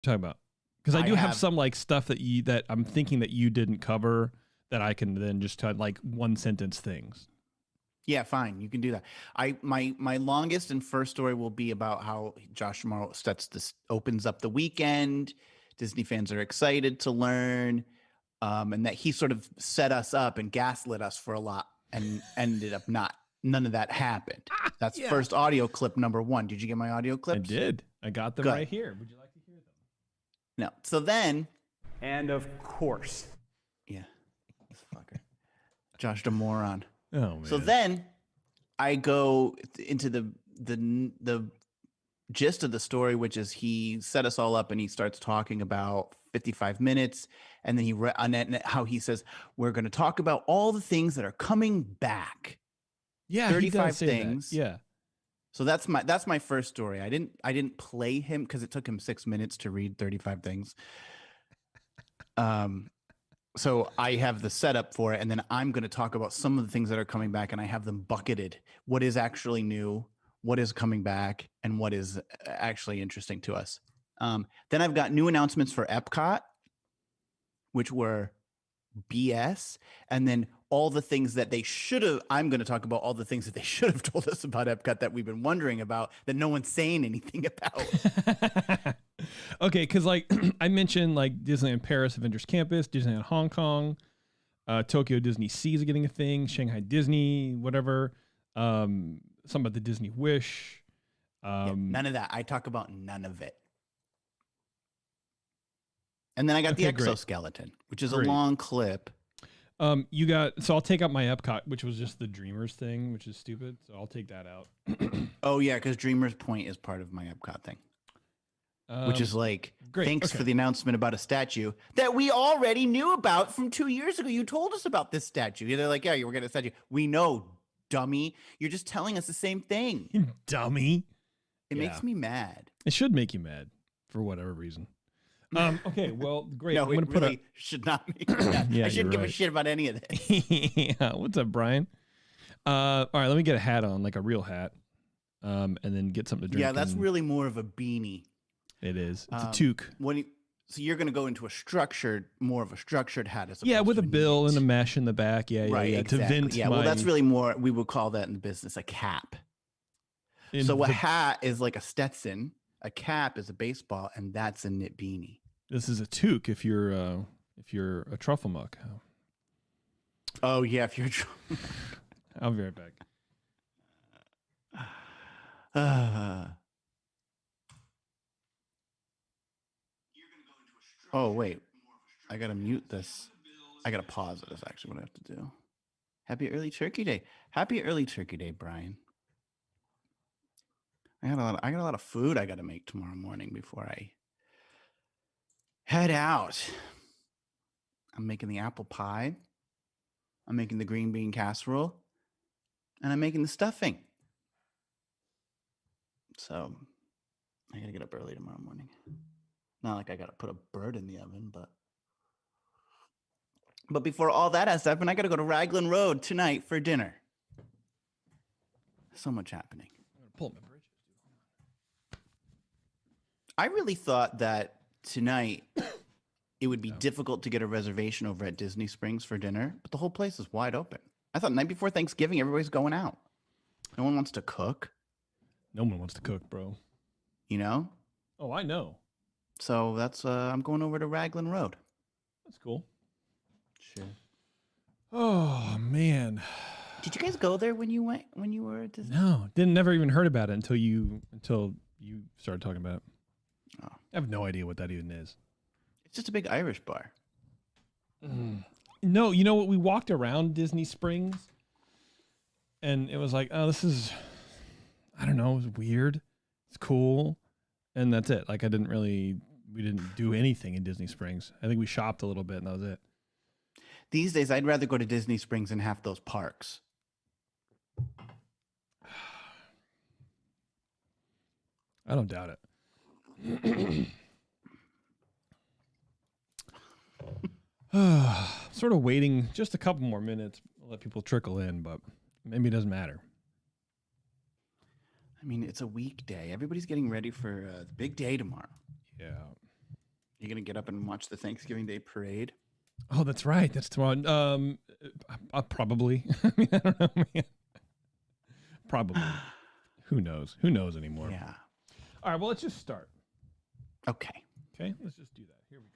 Talk about, because I do have some like stuff that I'm thinking that you didn't cover that I can then just tell like one sentence things. Yeah, fine. You can do that. My longest and first story will be about how Josh tomorrow opens up the weekend. Disney fans are excited to learn, and that he sort of set us up and gaslit us for a lot, and ended up none of that happened. That's first audio clip number 1. Did you get my audio clips? I did. I got them right here. Would you like to hear them? No. So then, and of course, yeah, this fucker, Josh the moron. Oh man. So then I go into the gist of the story, which is he set us all up and he starts talking about 55 minutes. And then how he says, we're going to talk about all the things that are coming back. Yeah. 35 things. That. Yeah. So that's my first story. I didn't play him because it took him 6 minutes to read 35 things. So I have the setup for it, and then I'm going to talk about some of the things that are coming back, and I have them bucketed. What is actually new, what is coming back, and what is actually interesting to us. Then I've got new announcements for Epcot, which were BS, and then all the things that they should have. I'm going to talk about all the things that they should have told us about Epcot that we've been wondering about that no one's saying anything about. Okay, because like I mentioned, like Disneyland Paris Avengers Campus, Disneyland Hong Kong, Tokyo Disney Sea is getting a thing, Shanghai Disney, whatever. Something about the Disney Wish. None of that. I talk about none of it. And then I got the exoskeleton, which is a long clip. So I'll take out my Epcot, which was just the Dreamers thing, which is stupid. So I'll take that out. Oh yeah, because Dreamers Point is part of my Epcot thing. Which is like, thanks for the announcement about a statue that we already knew about from 2 years ago. You told us about this statue. They're like, yeah, you were getting a statue. We know, dummy. You're just telling us the same thing. Dummy. It makes me mad. It should make you mad for whatever reason. Okay, well, great. No, it really should not make me mad. Yeah, I shouldn't give a shit about any of this. Yeah. What's up, Brian? All right, let me get a hat on, like a real hat, and then get something to drink. Yeah, that's really more of a beanie. It is. It's a toque. So you're going to go into more of a structured hat. As with a bill and a mesh in the back. Yeah, right, yeah. Exactly. To vent well, that's really more, we would call that in the business a cap. So a hat is like a Stetson, a cap is a baseball, and that's a knit beanie. This is a toque if you're a truffle muck. Oh yeah, if you're I'll be right back. Oh, wait. I got to mute this. I got to pause it. Is actually what I have to do. Happy early Turkey Day. Happy early Turkey Day, Brian. I got a lot of food I got to make tomorrow morning before I head out. I'm making the apple pie. I'm making the green bean casserole. And I'm making the stuffing. So I got to get up early tomorrow morning. Not like I got to put a bird in the oven, but before all that has happened, I got to go to Raglan Road tonight for dinner. So much happening. I'm gonna pull my bridges. I really thought that tonight it would be difficult to get a reservation over at Disney Springs for dinner, but the whole place is wide open. I thought night before Thanksgiving, everybody's going out. No one wants to cook. No one wants to cook, bro. You know? Oh, I know. So that's I'm going over to Raglan Road. That's cool. Sure. Oh man. Did you guys go there when you were at Disney? No, never even heard about it until you started talking about it. Oh. I have no idea what that even is. It's just a big Irish bar. No, you know what? We walked around Disney Springs and it was like, oh, this is, I don't know, it was weird. It's cool. And that's it. Like we didn't do anything in Disney Springs. I think we shopped a little bit and that was it. These days, I'd rather go to Disney Springs than half those parks. I don't doubt it. Sort of waiting just a couple more minutes. I'll let people trickle in, but maybe it doesn't matter. I mean, it's a weekday. Everybody's getting ready for the big day tomorrow. Yeah. You gonna get up and watch the Thanksgiving Day parade? Oh, that's right. That's tomorrow. Probably. I mean, I don't know, man. Probably. Who knows? Who knows anymore? Yeah. All right. Well, let's just start. Okay. Okay. Let's just do that. Here we go.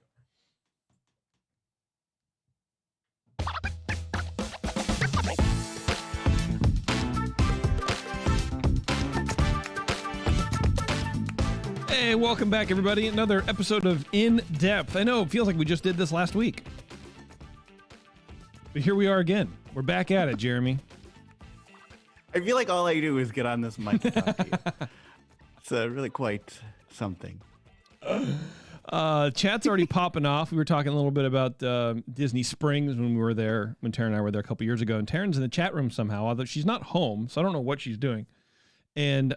Hey, welcome back, everybody. Another episode of In Depth. I know it feels like we just did this last week, but here we are again. We're back at it, Jeremy. I feel like all I do is get on this mic and talk to you. It's really quite something. Chat's already popping off. We were talking a little bit about Disney Springs when we were there, when Taryn and I were there a couple years ago. And Taryn's in the chat room somehow, although she's not home, so I don't know what she's doing. And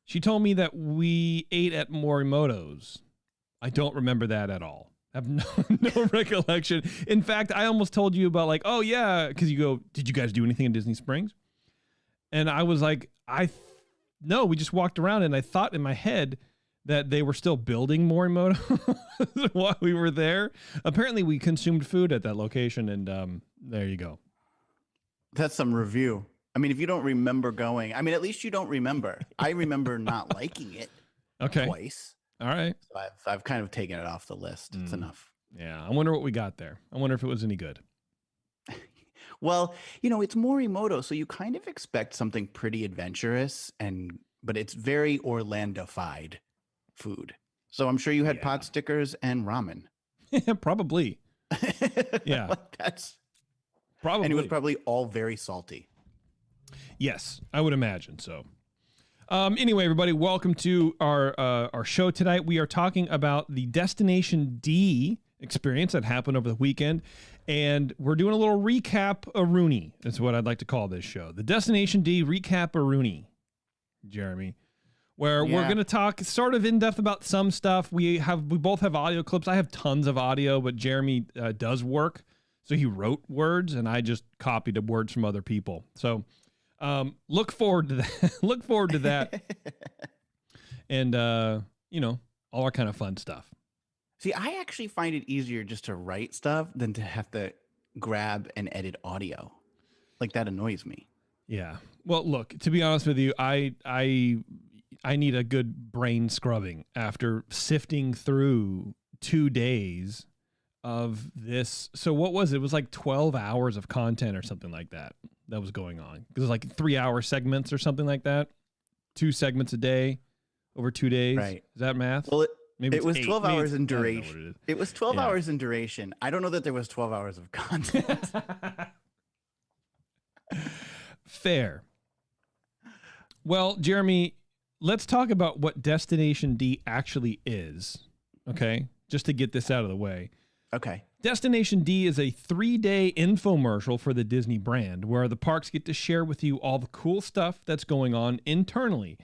she told me that we ate at Morimoto's. I don't remember that at all. I have no recollection. In fact, I almost told you about like, oh yeah, because you go, did you guys do anything in Disney Springs? And I was like, no, we just walked around, and I thought in my head that they were still building Morimoto while we were there. Apparently, we consumed food at that location, and there you go. That's some review. I mean, if you don't remember going, I mean, at least you don't remember. I remember not liking it twice. All right. So I've kind of taken it off the list. It's enough. Yeah, I wonder what we got there. I wonder if it was any good. Well, you know, it's Morimoto, so you kind of expect something pretty adventurous, but it's very Orlando-fied food. So I'm sure you had pot stickers and ramen. Probably. Yeah. That's probably. And it was probably all very salty. Yes, I would imagine so. Anyway, everybody, welcome to our show tonight. We are talking about the Destination D experience that happened over the weekend, and we're doing a little recap-a-rooney. That's what I'd like to call this show. The Destination D recap-a-rooney, Jeremy, where we're going to talk sort of in depth about some stuff. We both have audio clips. I have tons of audio, but Jeremy does work, so he wrote words, and I just copied the words from other people. So look forward to that. Look forward to that, and you know, all our kind of fun stuff. See, I actually find it easier just to write stuff than to have to grab and edit audio. Like, that annoys me. Yeah. Well, look, to be honest with you, I need a good brain scrubbing after sifting through 2 days of this. So what was it? It was like 12 hours of content or something like that was going on. It was like 3-hour segments or something like that. 2 segments a day over 2 days. Right. Is that math? Well, Maybe it was 8. 12 hours in duration. It was 12 hours in duration. I don't know that there was 12 hours of content. Fair. Well, Jeremy, let's talk about what Destination D actually is. Okay? Just to get this out of the way. Okay. Destination D is a 3-day infomercial for the Disney brand where the parks get to share with you all the cool stuff that's going on internally.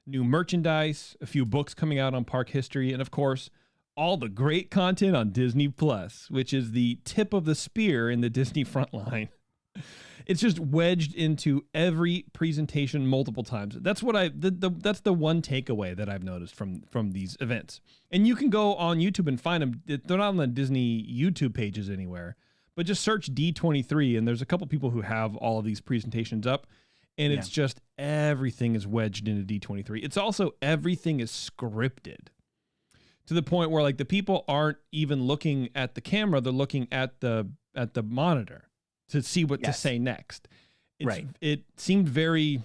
New merchandise, a few books coming out on park history, and of course, all the great content on Disney Plus, which is the tip of the spear in the Disney front line. It's just wedged into every presentation multiple times. That's what that's the one takeaway that I've noticed from these events. And you can go on YouTube and find them. They're not on the Disney YouTube pages anywhere, but just search D23, and there's a couple people who have all of these presentations up. And it's just everything is wedged into D23. It's also everything is scripted to the point where like the people aren't even looking at the camera; they're looking at the monitor to see what to say next. It seemed very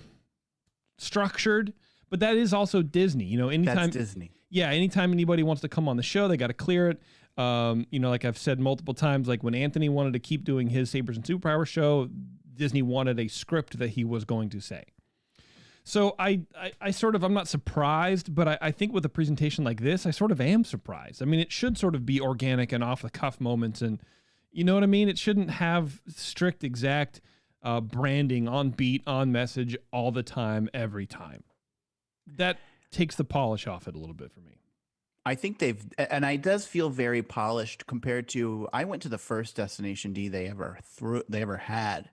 structured, but that is also Disney. You know, anytime That's Disney. Yeah, anytime anybody wants to come on the show, they got to clear it. You know, like I've said multiple times, like when Anthony wanted to keep doing his Sabers and Superpower show, Disney wanted a script that he was going to say. So I sort of, I'm not surprised, but I think with a presentation like this, I sort of am surprised. I mean, it should sort of be organic and off the cuff moments. And you know what I mean? It shouldn't have strict, exact branding on beat, on message all the time, every time. That takes the polish off it a little bit for me. I think and it does feel very polished compared to, I went to the first Destination D they ever had.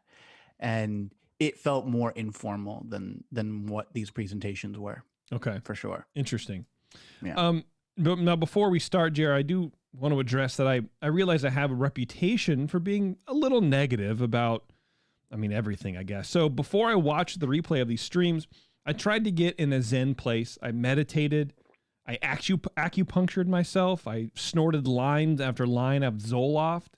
And it felt more informal than what these presentations were. Okay. For sure. Interesting. Yeah. But now, before we start, Jared, I do want to address that I realize I have a reputation for being a little negative about, everything, I guess. So before I watched the replay of these streams, I tried to get in a Zen place. I meditated. I acupunctured myself. I snorted line after line of Zoloft,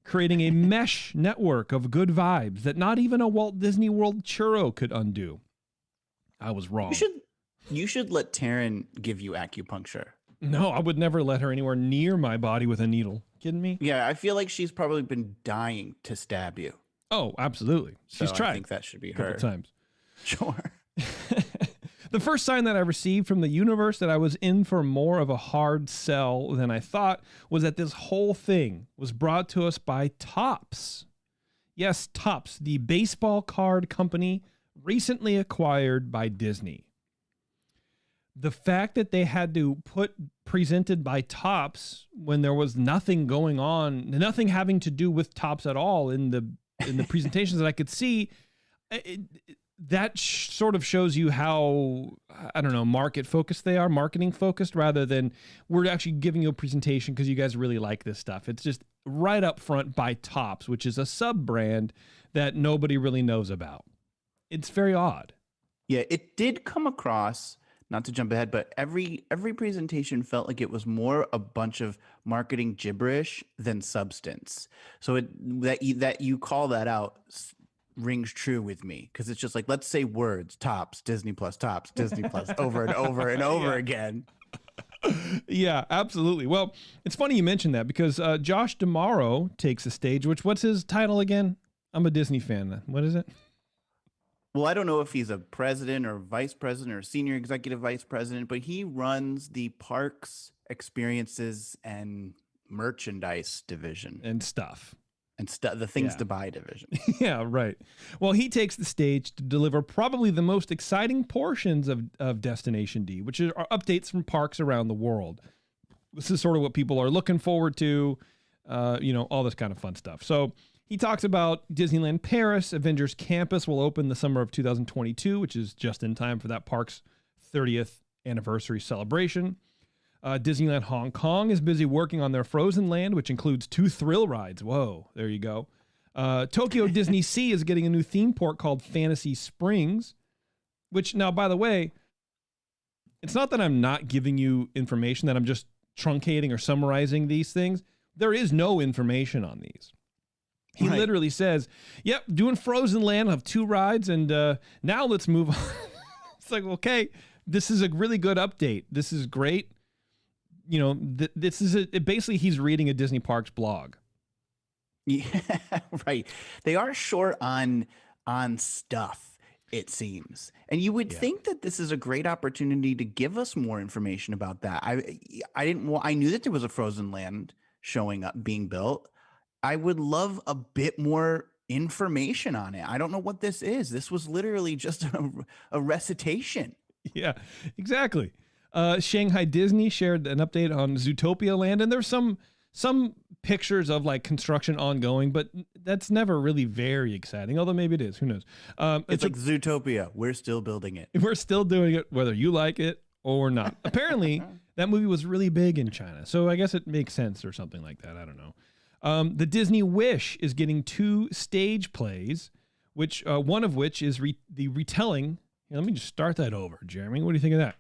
creating a mesh network of good vibes that not even a Walt Disney World churro could undo. I was wrong. You should let Taryn give you acupuncture. No, I would never let her anywhere near my body with a needle. Kidding me? Yeah, I feel like she's probably been dying to stab you. Oh, absolutely. She's tried. I think that should be a her. couple times. Sure. The first sign that I received from the universe that I was in for more of a hard sell than I thought was that this whole thing was brought to us by Topps. Yes, Topps, the baseball card company recently acquired by Disney. The fact that they had to put presented by Topps when there was nothing going on, nothing having to do with Topps at all in the presentations that I could see, that sort of shows you how, I don't know, market focused they are, marketing focused, rather than we're actually giving you a presentation because you guys really like this stuff. It's just right up front by Topps, which is a sub brand that nobody really knows about. It's very odd. Yeah, it did come across, not to jump ahead, but every presentation felt like it was more a bunch of marketing gibberish than substance. So that you call that out rings true with me, because it's just like, let's say words, Topps, Disney Plus, Topps, Disney Plus, over and over and over again. Yeah, absolutely. Well, it's funny you mentioned that because Josh D'Amaro takes the stage. What's his title again? I'm a Disney fan. What is it? Well, I don't know if he's a president or vice president or senior executive vice president, but he runs the parks, experiences, and merchandise division. And stuff. And the things to buy division. Yeah, right. Well, he takes the stage to deliver probably the most exciting portions of Destination D, which are updates from parks around the world. This is sort of what people are looking forward to, all this kind of fun stuff. So he talks about Disneyland Paris. Avengers Campus will open the summer of 2022, which is just in time for that park's 30th anniversary celebration. Disneyland Hong Kong is busy working on their Frozen Land, which includes 2 thrill rides. Whoa, there you go. Tokyo Disney Sea is getting a new theme park called Fantasy Springs, which now, by the way, it's not that I'm not giving you information, that I'm just truncating or summarizing these things. There is no information on these. He literally says, yep, doing Frozen Land, I'll have 2 rides, and now let's move on. It's like, okay, this is a really good update. This is great. This is basically he's reading a Disney Parks blog. Yeah, right. They are short on stuff, it seems. And you would think that this is a great opportunity to give us more information about that. I knew that there was a Frozen Land showing up, being built. I would love a bit more information on it. I don't know what this is. This was literally just a recitation. Yeah, exactly. Shanghai Disney shared an update on Zootopia Land, and there's some pictures of like construction ongoing, but that's never really very exciting. Although maybe it is. Who knows? It's like Zootopia. We're still building it. We're still doing it, whether you like it or not. Apparently, that movie was really big in China, so I guess it makes sense or something like that. I don't know. The Disney Wish is getting 2 stage plays, which one of which is the retelling. Here, let me just start that over, Jeremy. What do you think of that?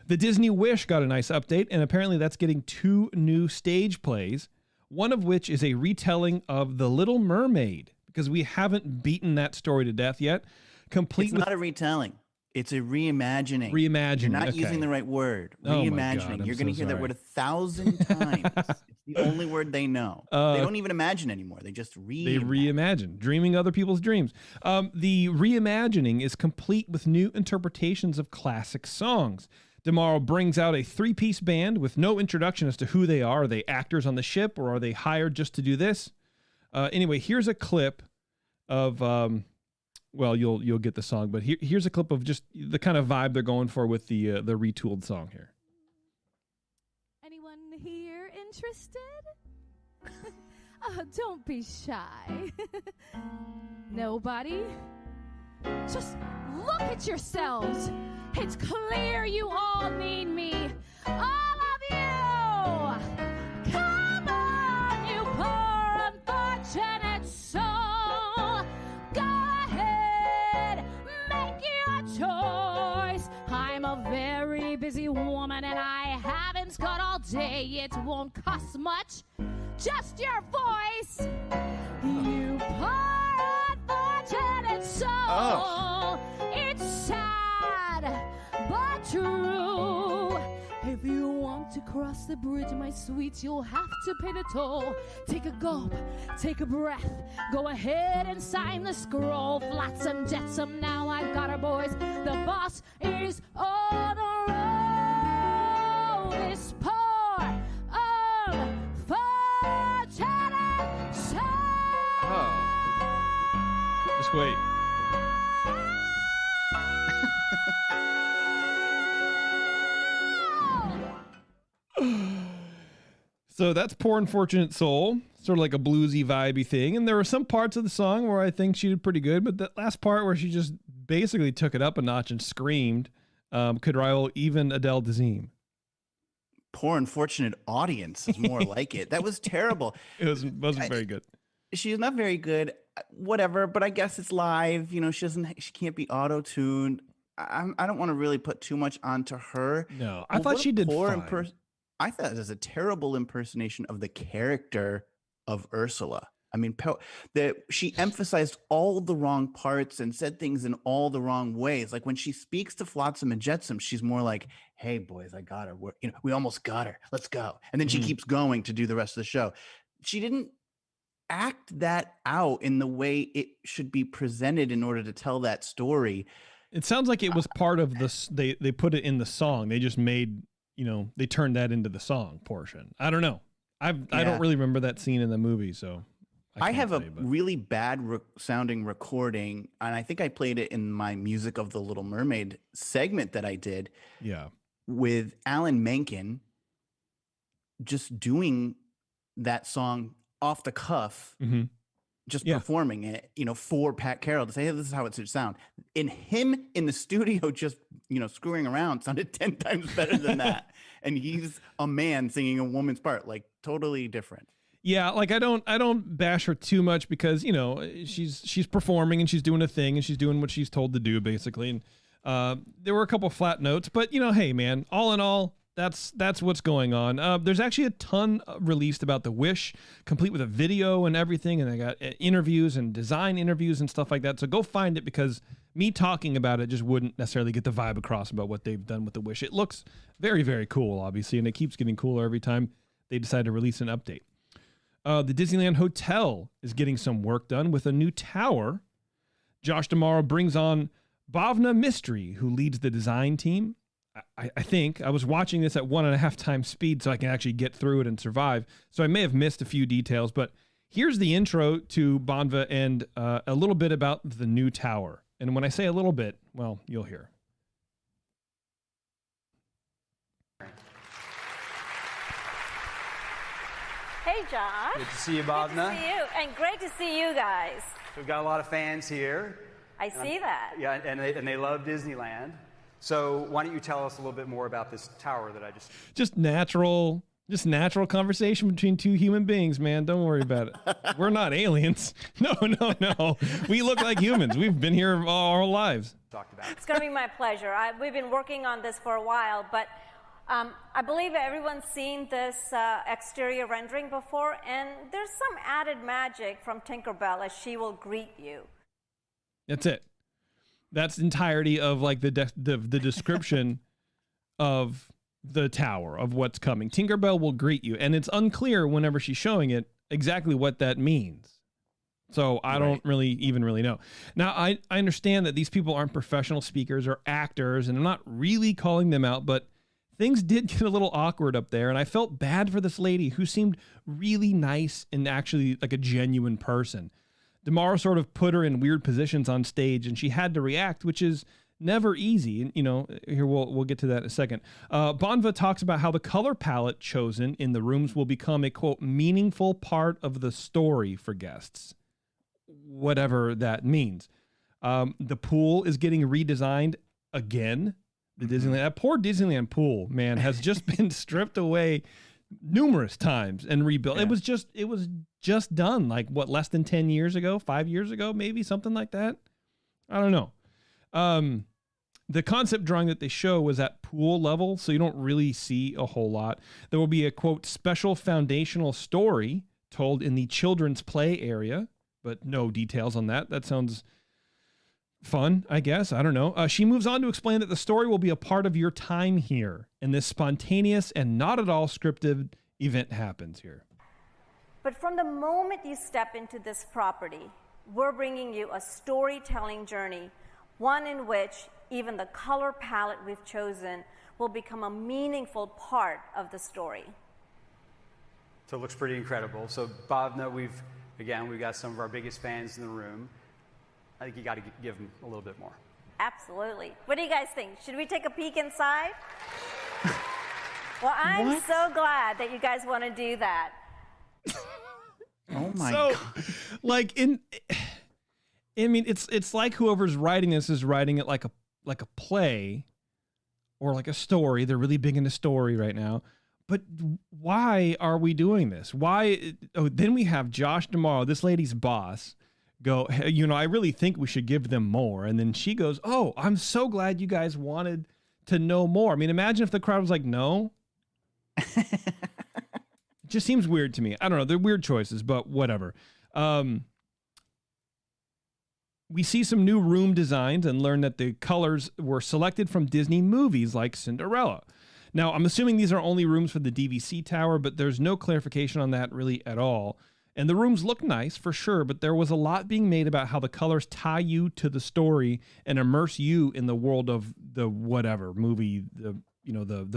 The Disney Wish got a nice update, and apparently that's getting 2 new stage plays, one of which is a retelling of The Little Mermaid, because we haven't beaten that story to death yet. It's not a retelling. It's a reimagining. Reimagining. You're not using the right word. Reimagining. You're going to hear that word 1,000 times. It's the only word they know. They don't even imagine anymore. They just They reimagine, dreaming other people's dreams. The reimagining is complete with new interpretations of classic songs. D'Amaro brings out a 3-piece band with no introduction as to who they are. Are they actors on the ship, or are they hired just to do this? Anyway, here's a clip of... well, you'll get the song, but here's a clip of just the kind of vibe they're going for with the retooled song here. Anyone here interested? Oh, don't be shy. Nobody? Just look at yourselves. It's clear you all need me. All of you! Hey, it won't cost much, just your voice. You poor unfortunate soul. Oh. It's sad, but true. If you want to cross the bridge, my sweet, you'll have to pay the toll. Take a gulp, take a breath, go ahead and sign the scroll. Flotsam, jetsam, now I got her, boys. The boss is on the road. This poor, unfortunate soul. Oh. Just wait. So that's Poor Unfortunate Soul, sort of like a bluesy, vibey thing. And there were some parts of the song where I think she did pretty good, but that last part where she just basically took it up a notch and screamed could rival even Adele Dazeem. Poor Unfortunate Audience is more like it. That was terrible. It wasn't very good. She's not very good, whatever, but I guess it's live. You know, she can't be auto-tuned. I don't want to really put too much onto her. No, I thought she did fine. I thought it was a terrible impersonation of the character of Ursula. I mean, that she emphasized all the wrong parts and said things in all the wrong ways. Like when she speaks to Flotsam and Jetsam, she's more like, "Hey boys, I got her. We almost got her. Let's go." And then she keeps going to do the rest of the show. She didn't act that out in the way it should be presented in order to tell that story. It sounds like it was part of this. They put it in the song. They just made, they turned that into the song portion. I don't know. I don't really remember that scene in the movie, so I have a really bad sounding recording, and I think I played it in my Music of the Little Mermaid segment that I did. Yeah, with Alan Menken just doing that song off the cuff, just performing it, for Pat Carroll to say, "Hey, this is how it should sound." And him in the studio just, screwing around sounded 10 times better than that. And he's a man singing a woman's part, like totally different. Yeah, like I don't bash her too much because, she's performing and she's doing a thing and she's doing what she's told to do basically. And there were a couple flat notes, but hey man, all in all, that's what's going on. There's actually a ton released about The Wish, complete with a video and everything, and I got interviews and design interviews and stuff like that. So go find it, because me talking about it just wouldn't necessarily get the vibe across about what they've done with The Wish. It looks very, very cool, obviously, and it keeps getting cooler every time they decide to release an update. The Disneyland Hotel is getting some work done with a new tower. Josh D'Amaro brings on Bhavna Mistry, who leads the design team. I think I was watching this at 1.5 times speed so I can actually get through it and survive. So I may have missed a few details, but here's the intro to Bhavna and a little bit about the new tower. And when I say a little bit, well, you'll hear. Hey, Josh. Good to see you, Bhavna. Good to see you, and great to see you guys. We've got a lot of fans here. I see that. Yeah, and they love Disneyland. So why don't you tell us a little bit more about this tower that I just natural conversation between two human beings, man. Don't worry about it. We're not aliens. No. We look like humans. We've been here all our lives. Talked about. It's going to be my pleasure. We've been working on this for a while, but I believe everyone's seen this exterior rendering before, and there's some added magic from Tinkerbell as she will greet you. That's it. That's the entirety of like the description of the tower, of what's coming. Tinkerbell will greet you, and it's unclear whenever she's showing it exactly what that means. So I don't really know. Now, I understand that these people aren't professional speakers or actors, and I'm not really calling them out, but things did get a little awkward up there, and I felt bad for this lady who seemed really nice and actually like a genuine person. D'Amaro sort of put her in weird positions on stage, and she had to react, which is never easy. And, here we'll get to that in a second. Bhavna talks about how the color palette chosen in the rooms will become a, quote, meaningful part of the story for guests, whatever that means. The pool is getting redesigned again. The Disneyland, that poor Disneyland pool, man, has just been stripped away numerous times and rebuilt. Yeah. It was just done like less than 10 years ago, 5 years ago, maybe something like that. I don't know. The concept drawing that they show was at pool level, so you don't really see a whole lot. There will be a, quote, special foundational story told in the children's play area, but no details on that. That sounds fun, I guess. I don't know. She moves on to explain that the story will be a part of your time here, and this spontaneous and not at all scripted event happens here. But from the moment you step into this property, we're bringing you a storytelling journey, one in which even the color palette we've chosen will become a meaningful part of the story. So it looks pretty incredible. So Bob, we've got some of our biggest fans in the room. I think you got to give them a little bit more. Absolutely. What do you guys think? Should we take a peek inside? Well, I'm so glad that you guys want to do that. Oh my God. Like it's like whoever's writing this is writing it like a play or like a story. They're really big into story right now. But why are we doing this? Why? Oh, then we have Josh tomorrow, this lady's boss, go, hey, I really think we should give them more. And then she goes, oh, I'm so glad you guys wanted to know more. I mean, imagine if the crowd was like, no. It just seems weird to me. I don't know. They're weird choices, but whatever. We see some new room designs and learn that the colors were selected from Disney movies like Cinderella. Now, I'm assuming these are only rooms for the DVC tower, but there's no clarification on that really at all. And the rooms look nice for sure, but there was a lot being made about how the colors tie you to the story and immerse you in the world of the whatever movie the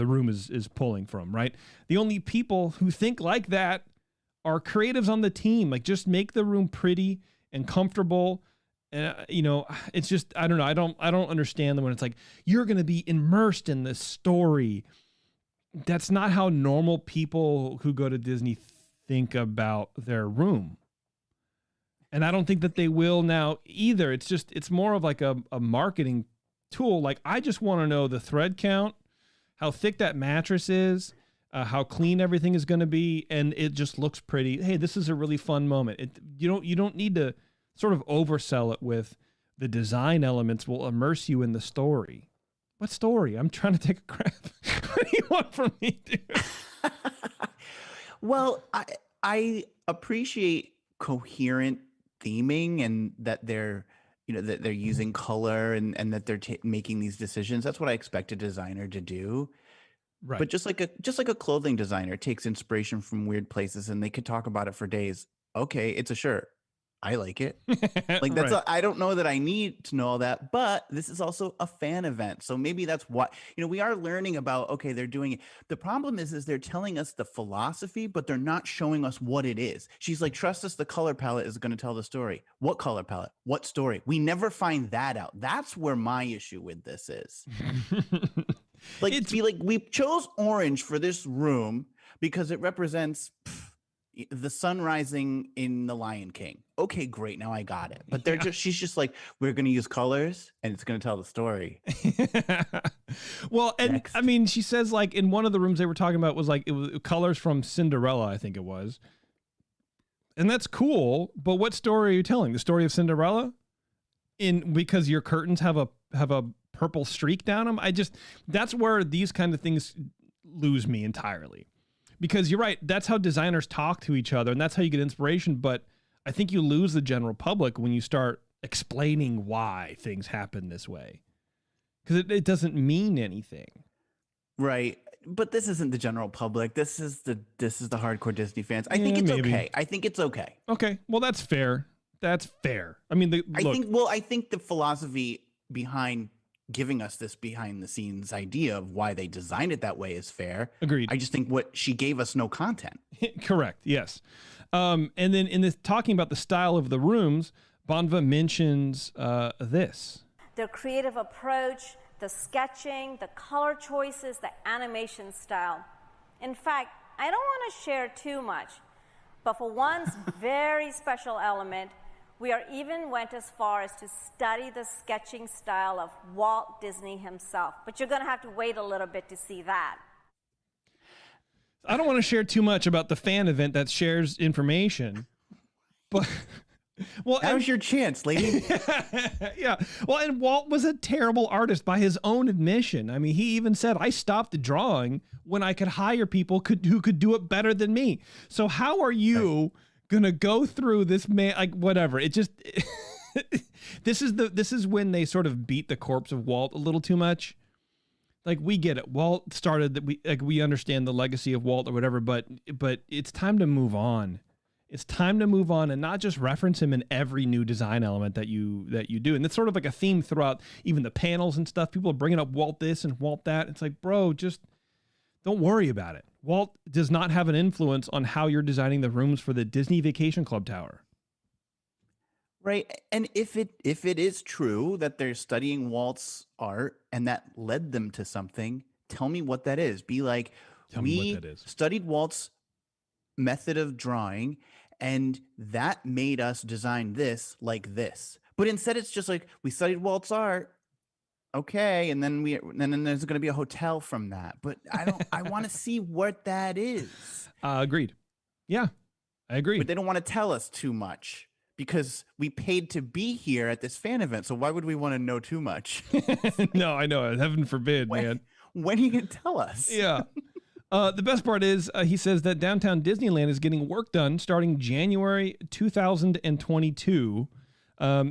room is pulling from, right? The only people who think like that are creatives on the team. Like, just make the room pretty and comfortable. And it's just, I don't know. I don't understand them when it's like, you're going to be immersed in this story. That's not how normal people who go to Disney think about their room. And I don't think that they will now either. It's more of like a marketing tool. Like, I just want to know the thread count, how thick that mattress is, how clean everything is going to be. And it just looks pretty. Hey, this is a really fun moment. You don't need to sort of oversell it with the design elements will immerse you in the story. What story? I'm trying to take a crap. What do you want from me, dude? Well, I appreciate coherent theming and that they're using color and that they're making these decisions. That's what I expect a designer to do. Right. But just like a clothing designer takes inspiration from weird places and they could talk about it for days. Okay, it's a shirt. I like it. Like, that's right. I don't know that I need to know all that, but this is also a fan event. So maybe that's what, we are learning about, okay, they're doing it. The problem is they're telling us the philosophy, but they're not showing us what it is. She's like, trust us, the color palette is going to tell the story. What color palette? What story? We never find that out. That's where my issue with this is. We chose orange for this room because it represents the sun rising in The Lion King. Okay, great. Now I got it. But she's just like, we're going to use colors and it's going to tell the story. Well, and next. I mean, she says like in one of the rooms they were talking about was like, it was colors from Cinderella, I think it was. And that's cool. But what story are you telling? The story of Cinderella? Because your curtains have a purple streak down them? That's where these kind of things lose me entirely. Because you're right, that's how designers talk to each other, and that's how you get inspiration. But I think you lose the general public when you start explaining why things happen this way, because it doesn't mean anything. Right, but this isn't the general public. This is the hardcore Disney fans. I think it's okay. I think it's okay. Okay, well that's fair. That's fair. I mean, I think the philosophy behind giving us this behind the scenes idea of why they designed it that way is fair. Agreed. I just think what she gave us no content. Correct. Yes. And then in this talking about the style of the rooms, Banva mentions this. Their creative approach, the sketching, the color choices, the animation style. In fact, I don't want to share too much, but for one very special element, we even went as far as to study the sketching style of Walt Disney himself. But you're going to have to wait a little bit to see that. I don't want to share too much about the fan event that shares information, but Well, now's your chance, lady. Yeah. Well, and Walt was a terrible artist by his own admission. I mean, he even said, I stopped drawing when I could hire people who could do it better than me. So how are you going to go through this, man? Like, whatever. It just, this is when they sort of beat the corpse of Walt a little too much. Like, we get it. Walt started that we understand the legacy of Walt or whatever, but it's time to move on. It's time to move on and not just reference him in every new design element that you do. And it's sort of like a theme throughout even the panels and stuff. People are bringing up Walt this and Walt that. It's like, bro, just don't worry about it. Walt does not have an influence on how you're designing the rooms for the Disney Vacation Club Tower. Right. And if it is true that they're studying Walt's art and that led them to something, tell me what that is. Be like, we studied Walt's method of drawing, and that made us design this like this. But instead, it's just like, we studied Walt's art, okay, and then there's going to be a hotel from that. But I want to see what that is. Agreed. Yeah, I agree. But they don't want to tell us too much because we paid to be here at this fan event. So why would we want to know too much? No, I know. Heaven forbid, man. When are you going to tell us? Yeah. The best part is he says that downtown Disneyland is getting work done starting January 2022.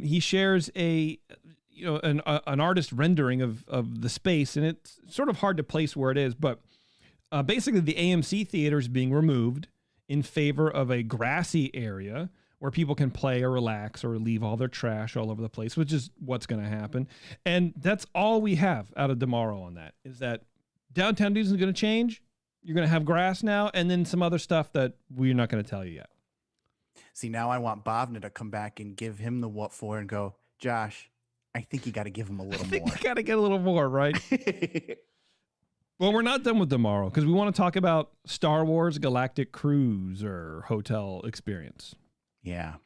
He shares an artist rendering of the space, and it's sort of hard to place where it is, but basically the AMC theater is being removed in favor of a grassy area where people can play or relax or leave all their trash all over the place, which is what's going to happen. And that's all we have out of tomorrow on that, is that downtown Disney is going to change. You're going to have grass now, and then some other stuff that we're not going to tell you yet. See, now I want Bhavna to come back and give him the what for and go, Josh, I think you got to give him a little more. You got to get a little more, right? Well, we're not done with tomorrow because we want to talk about Star Wars Galactic Cruise or Hotel Experience. Yeah.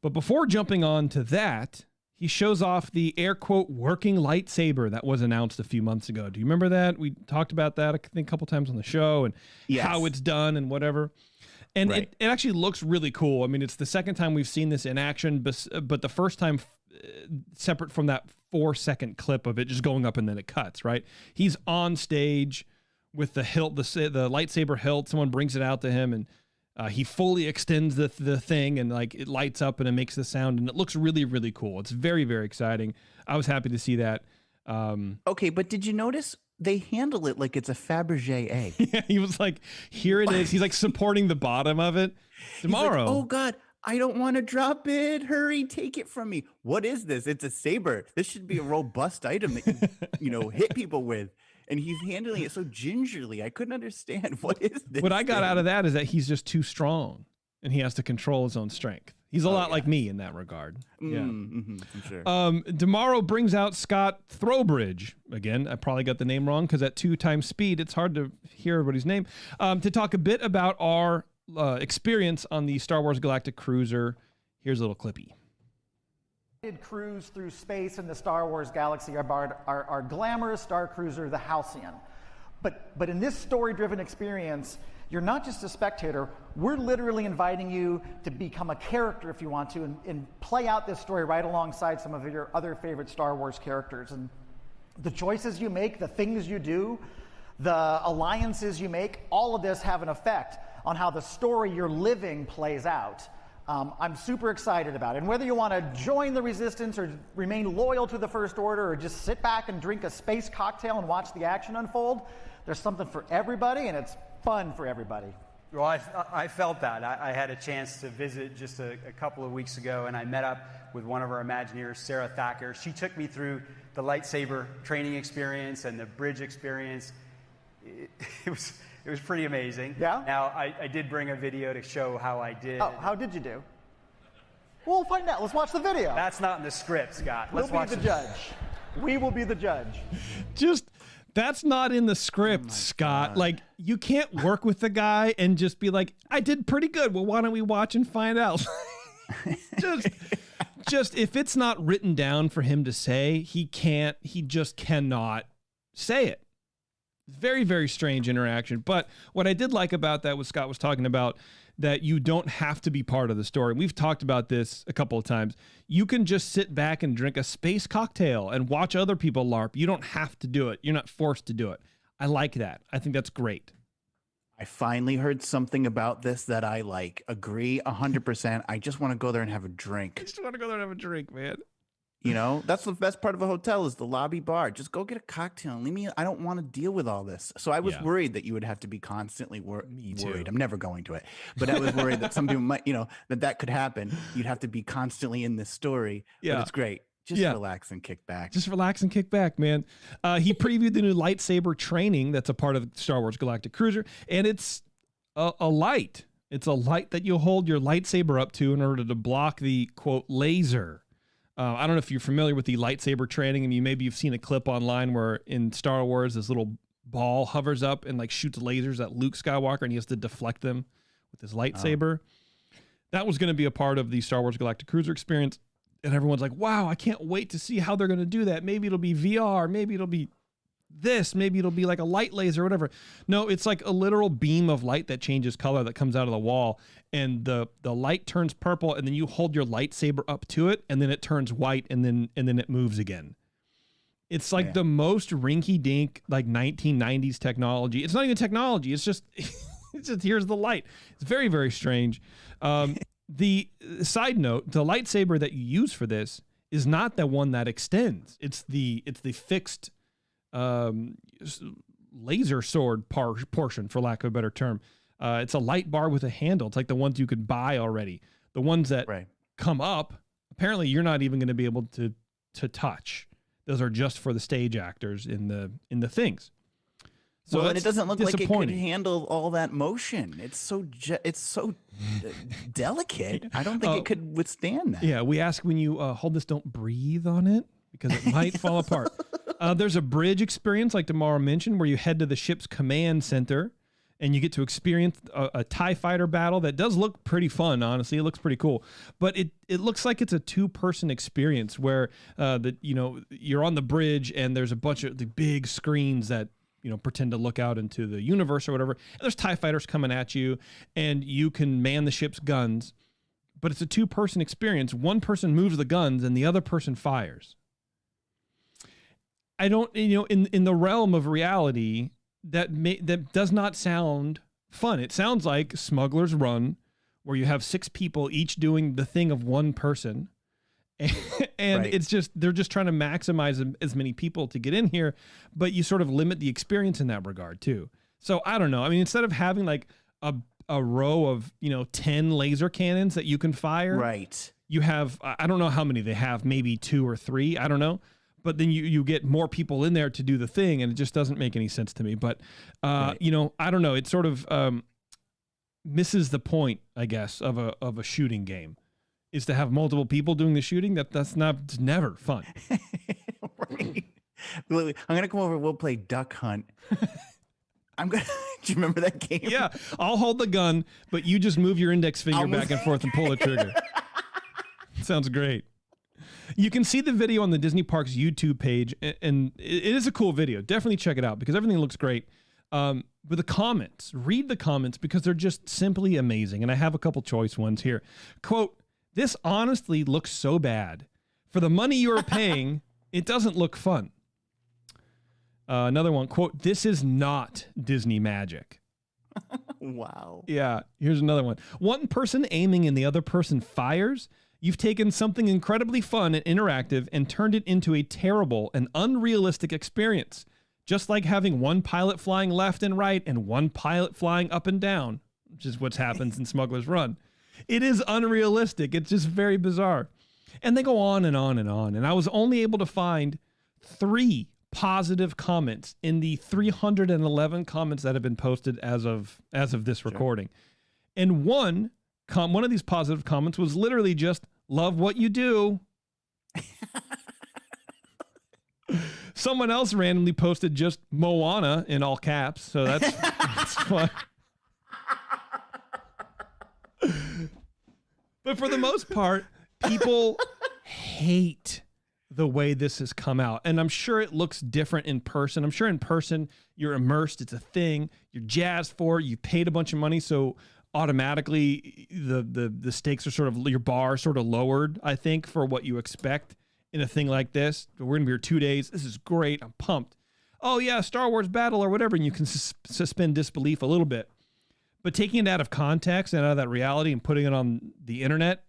But before jumping on to that, he shows off the air quote working lightsaber that was announced a few months ago. Do you remember that? We talked about that, I think, a couple times on the show and how it's done and whatever. And it actually looks really cool. I mean, it's the second time we've seen this in action, but the first time separate from that 4-second clip of it just going up and then it cuts, right? He's on stage with the hilt, the lightsaber hilt. Someone brings it out to him and he fully extends the thing and like it lights up and it makes the sound and it looks really, really cool. It's very, very exciting. I was happy to see that. Okay, but did you notice they handle it like it's a Fabergé egg? Yeah, he was like, here it is. He's like supporting the bottom of it. Tomorrow. Like, oh God, I don't want to drop it. Hurry, take it from me. What is this? It's a saber. This should be a robust item that you hit people with. And he's handling it so gingerly. I couldn't understand. What is this? What I got out of that is that he's just too strong and he has to control his own strength. He's a lot like me in that regard. I'm sure. Tomorrow brings out Scott Throwbridge. Again, I probably got the name wrong because at 2 times speed, it's hard to hear everybody's name. To talk a bit about our experience on the Star Wars Galactic Cruiser. Here's a little clippy. Cruise through space in the Star Wars galaxy aboard our glamorous star cruiser, the Halcyon. But in this story-driven experience, you're not just a spectator. We're literally inviting you to become a character if you want to and play out this story right alongside some of your other favorite Star Wars characters. And the choices you make, the things you do, the alliances you make, all of this have an effect on how the story you're living plays out. I'm super excited about it. And whether you want to join the Resistance or remain loyal to the First Order or just sit back and drink a space cocktail and watch the action unfold, there's something for everybody, and it's fun for everybody. Well, I felt that. I had a chance to visit just a couple of weeks ago, and I met up with one of our Imagineers, Sarah Thacker. She took me through the lightsaber training experience and the bridge experience. It was pretty amazing. Yeah? Now, I did bring a video to show how I did. Oh, how did you do? We'll find out. Let's watch the video. That's not in the script, Scott. We'll be the judge. We will be the judge. That's not in the script, Scott. God. Like, you can't work with the guy and just be like, I did pretty good. Well, why don't we watch and find out? just if it's not written down for him to say, he just cannot say it. Very, very strange interaction. But what I did like about that was Scott was talking about that you don't have to be part of the story. We've talked about this a couple of times. You can just sit back and drink a space cocktail and watch other people LARP. You don't have to do it. You're not forced to do it. I like that. I think that's great. I finally heard something about this that I like. Agree 100%. I just want to go there and have a drink. I just want to go there and have a drink, man. You know, that's the best part of a hotel is the lobby bar. Just go get a cocktail and leave me. I don't want to deal with all this. So I was worried that you would have to be constantly worried. I'm never going to it, but I was worried that some people might, you know, that could happen. You'd have to be constantly in this story. Yeah, but it's great. Just relax and kick back. Just relax and kick back, man. He previewed the new Lightsaber Training that's a part of Star Wars Galactic Cruiser, and it's a light. It's a light that you'll hold your lightsaber up to in order to block the, quote, laser. I don't know if you're familiar with the Lightsaber Training. I mean, maybe you've seen a clip online where in Star Wars, this little ball hovers up and like shoots lasers at Luke Skywalker, and he has to deflect them with his lightsaber. That was going to be a part of the Star Wars Galactic Cruiser experience. And everyone's like, wow, I can't wait to see how they're going to do that. Maybe it'll be VR. Maybe it'll be this. Maybe it'll be like a light laser or whatever. No, it's like a literal beam of light that changes color that comes out of the wall. And the light turns purple, and then you hold your lightsaber up to it, and then it turns white, and then it moves again. It's like the most rinky-dink, like 1990s technology. It's not even technology. It's just, here's the light. It's very, very strange. The side note, the lightsaber that you use for this is not the one that extends. It's the fixed laser sword portion, for lack of a better term. It's a light bar with a handle. It's like the ones you could buy already. The ones that come up, apparently you're not even going to be able to touch. Those are just for the stage actors in the things. So and it doesn't look like it could handle all that motion. It's so delicate. I don't think it could withstand that. Yeah, we ask when you hold this, don't breathe on it because it might fall apart. There's a bridge experience, like Tamara mentioned, where you head to the ship's command center and you get to experience a TIE fighter battle that does look pretty fun, honestly. It looks pretty cool. But it looks like it's a two-person experience where you're on the bridge and there's a bunch of the big screens that pretend to look out into the universe or whatever. And there's TIE fighters coming at you, and you can man the ship's guns. But it's a two-person experience. One person moves the guns, and the other person fires. I don't, in the realm of reality, that does not sound fun. It sounds like Smuggler's Run, where you have 6 people each doing the thing of one person. And it's just, they're just trying to maximize as many people to get in here, but you sort of limit the experience in that regard too. So I don't know. I mean, instead of having like a row of, 10 laser cannons that you can fire, you have, I don't know how many they have, maybe 2 or 3, I don't know. But then you get more people in there to do the thing, and it just doesn't make any sense to me. But, I don't know. It sort of misses the point, I guess, of a shooting game. Is to have multiple people doing the shooting. It's never fun. Right. I'm gonna come over. We'll play Duck Hunt. Do you remember that game? Yeah, I'll hold the gun, but you just move your index finger back and forth and pull the trigger. Sounds great. You can see the video on the Disney Parks YouTube page, and it is a cool video. Definitely check it out because everything looks great. But the comments, read the comments because they're just simply amazing. And I have a couple choice ones here. Quote, "This honestly looks so bad. For the money you are paying, it doesn't look fun." Another one, quote, "This is not Disney magic." Wow. Yeah, here's another one. "One person aiming and the other person fires. You've taken something incredibly fun and interactive and turned it into a terrible and unrealistic experience. Just like having one pilot flying left and right and one pilot flying up and down," which is what happens in Smuggler's Run. It is unrealistic. It's just very bizarre. And they go on and on and on. And I was only able to find 3 positive comments in the 311 comments that have been posted as of this recording. And one of these positive comments was literally just, "Love what you do." Someone else randomly posted just Moana in all caps. So that's fun. But for the most part, people hate the way this has come out. And I'm sure it looks different in person. I'm sure in person you're immersed. It's a thing. You're jazzed for it. You paid a bunch of money. So automatically the stakes are sort of, your bar sort of lowered, I think, for what you expect in a thing like this. We're going to be here 2 days. This is great. I'm pumped. Oh yeah, Star Wars battle or whatever. And you can suspend disbelief a little bit, but taking it out of context and out of that reality and putting it on the internet,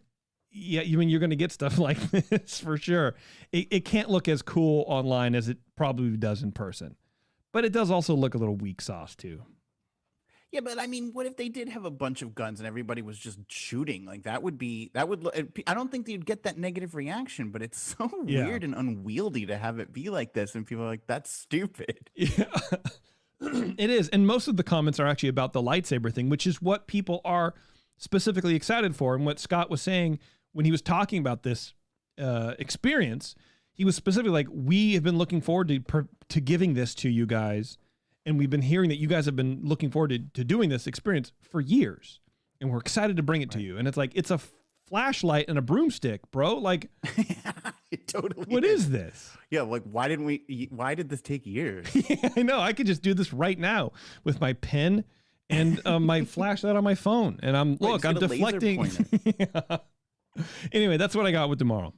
yeah, you mean you're going to get stuff like this for sure. It can't look as cool online as it probably does in person, but it does also look a little weak sauce too. Yeah, but I mean, what if they did have a bunch of guns and everybody was just shooting? Like that would I don't think you'd get that negative reaction, but it's so weird and unwieldy to have it be like this. And people are like, that's stupid. Yeah, it is. And most of the comments are actually about the lightsaber thing, which is what people are specifically excited for. And what Scott was saying when he was talking about this experience, he was specifically like, we have been looking forward to giving this to you guys. And we've been hearing that you guys have been looking forward to doing this experience for years. And we're excited to bring it to you. And it's like, it's a flashlight and a broomstick, bro. Like, it totally what is this? Yeah, like, why did this take years? Yeah, I know. I could just do this right now with my pen and my flashlight on my phone. And I'm deflecting. Yeah. Anyway, that's what I got with tomorrow.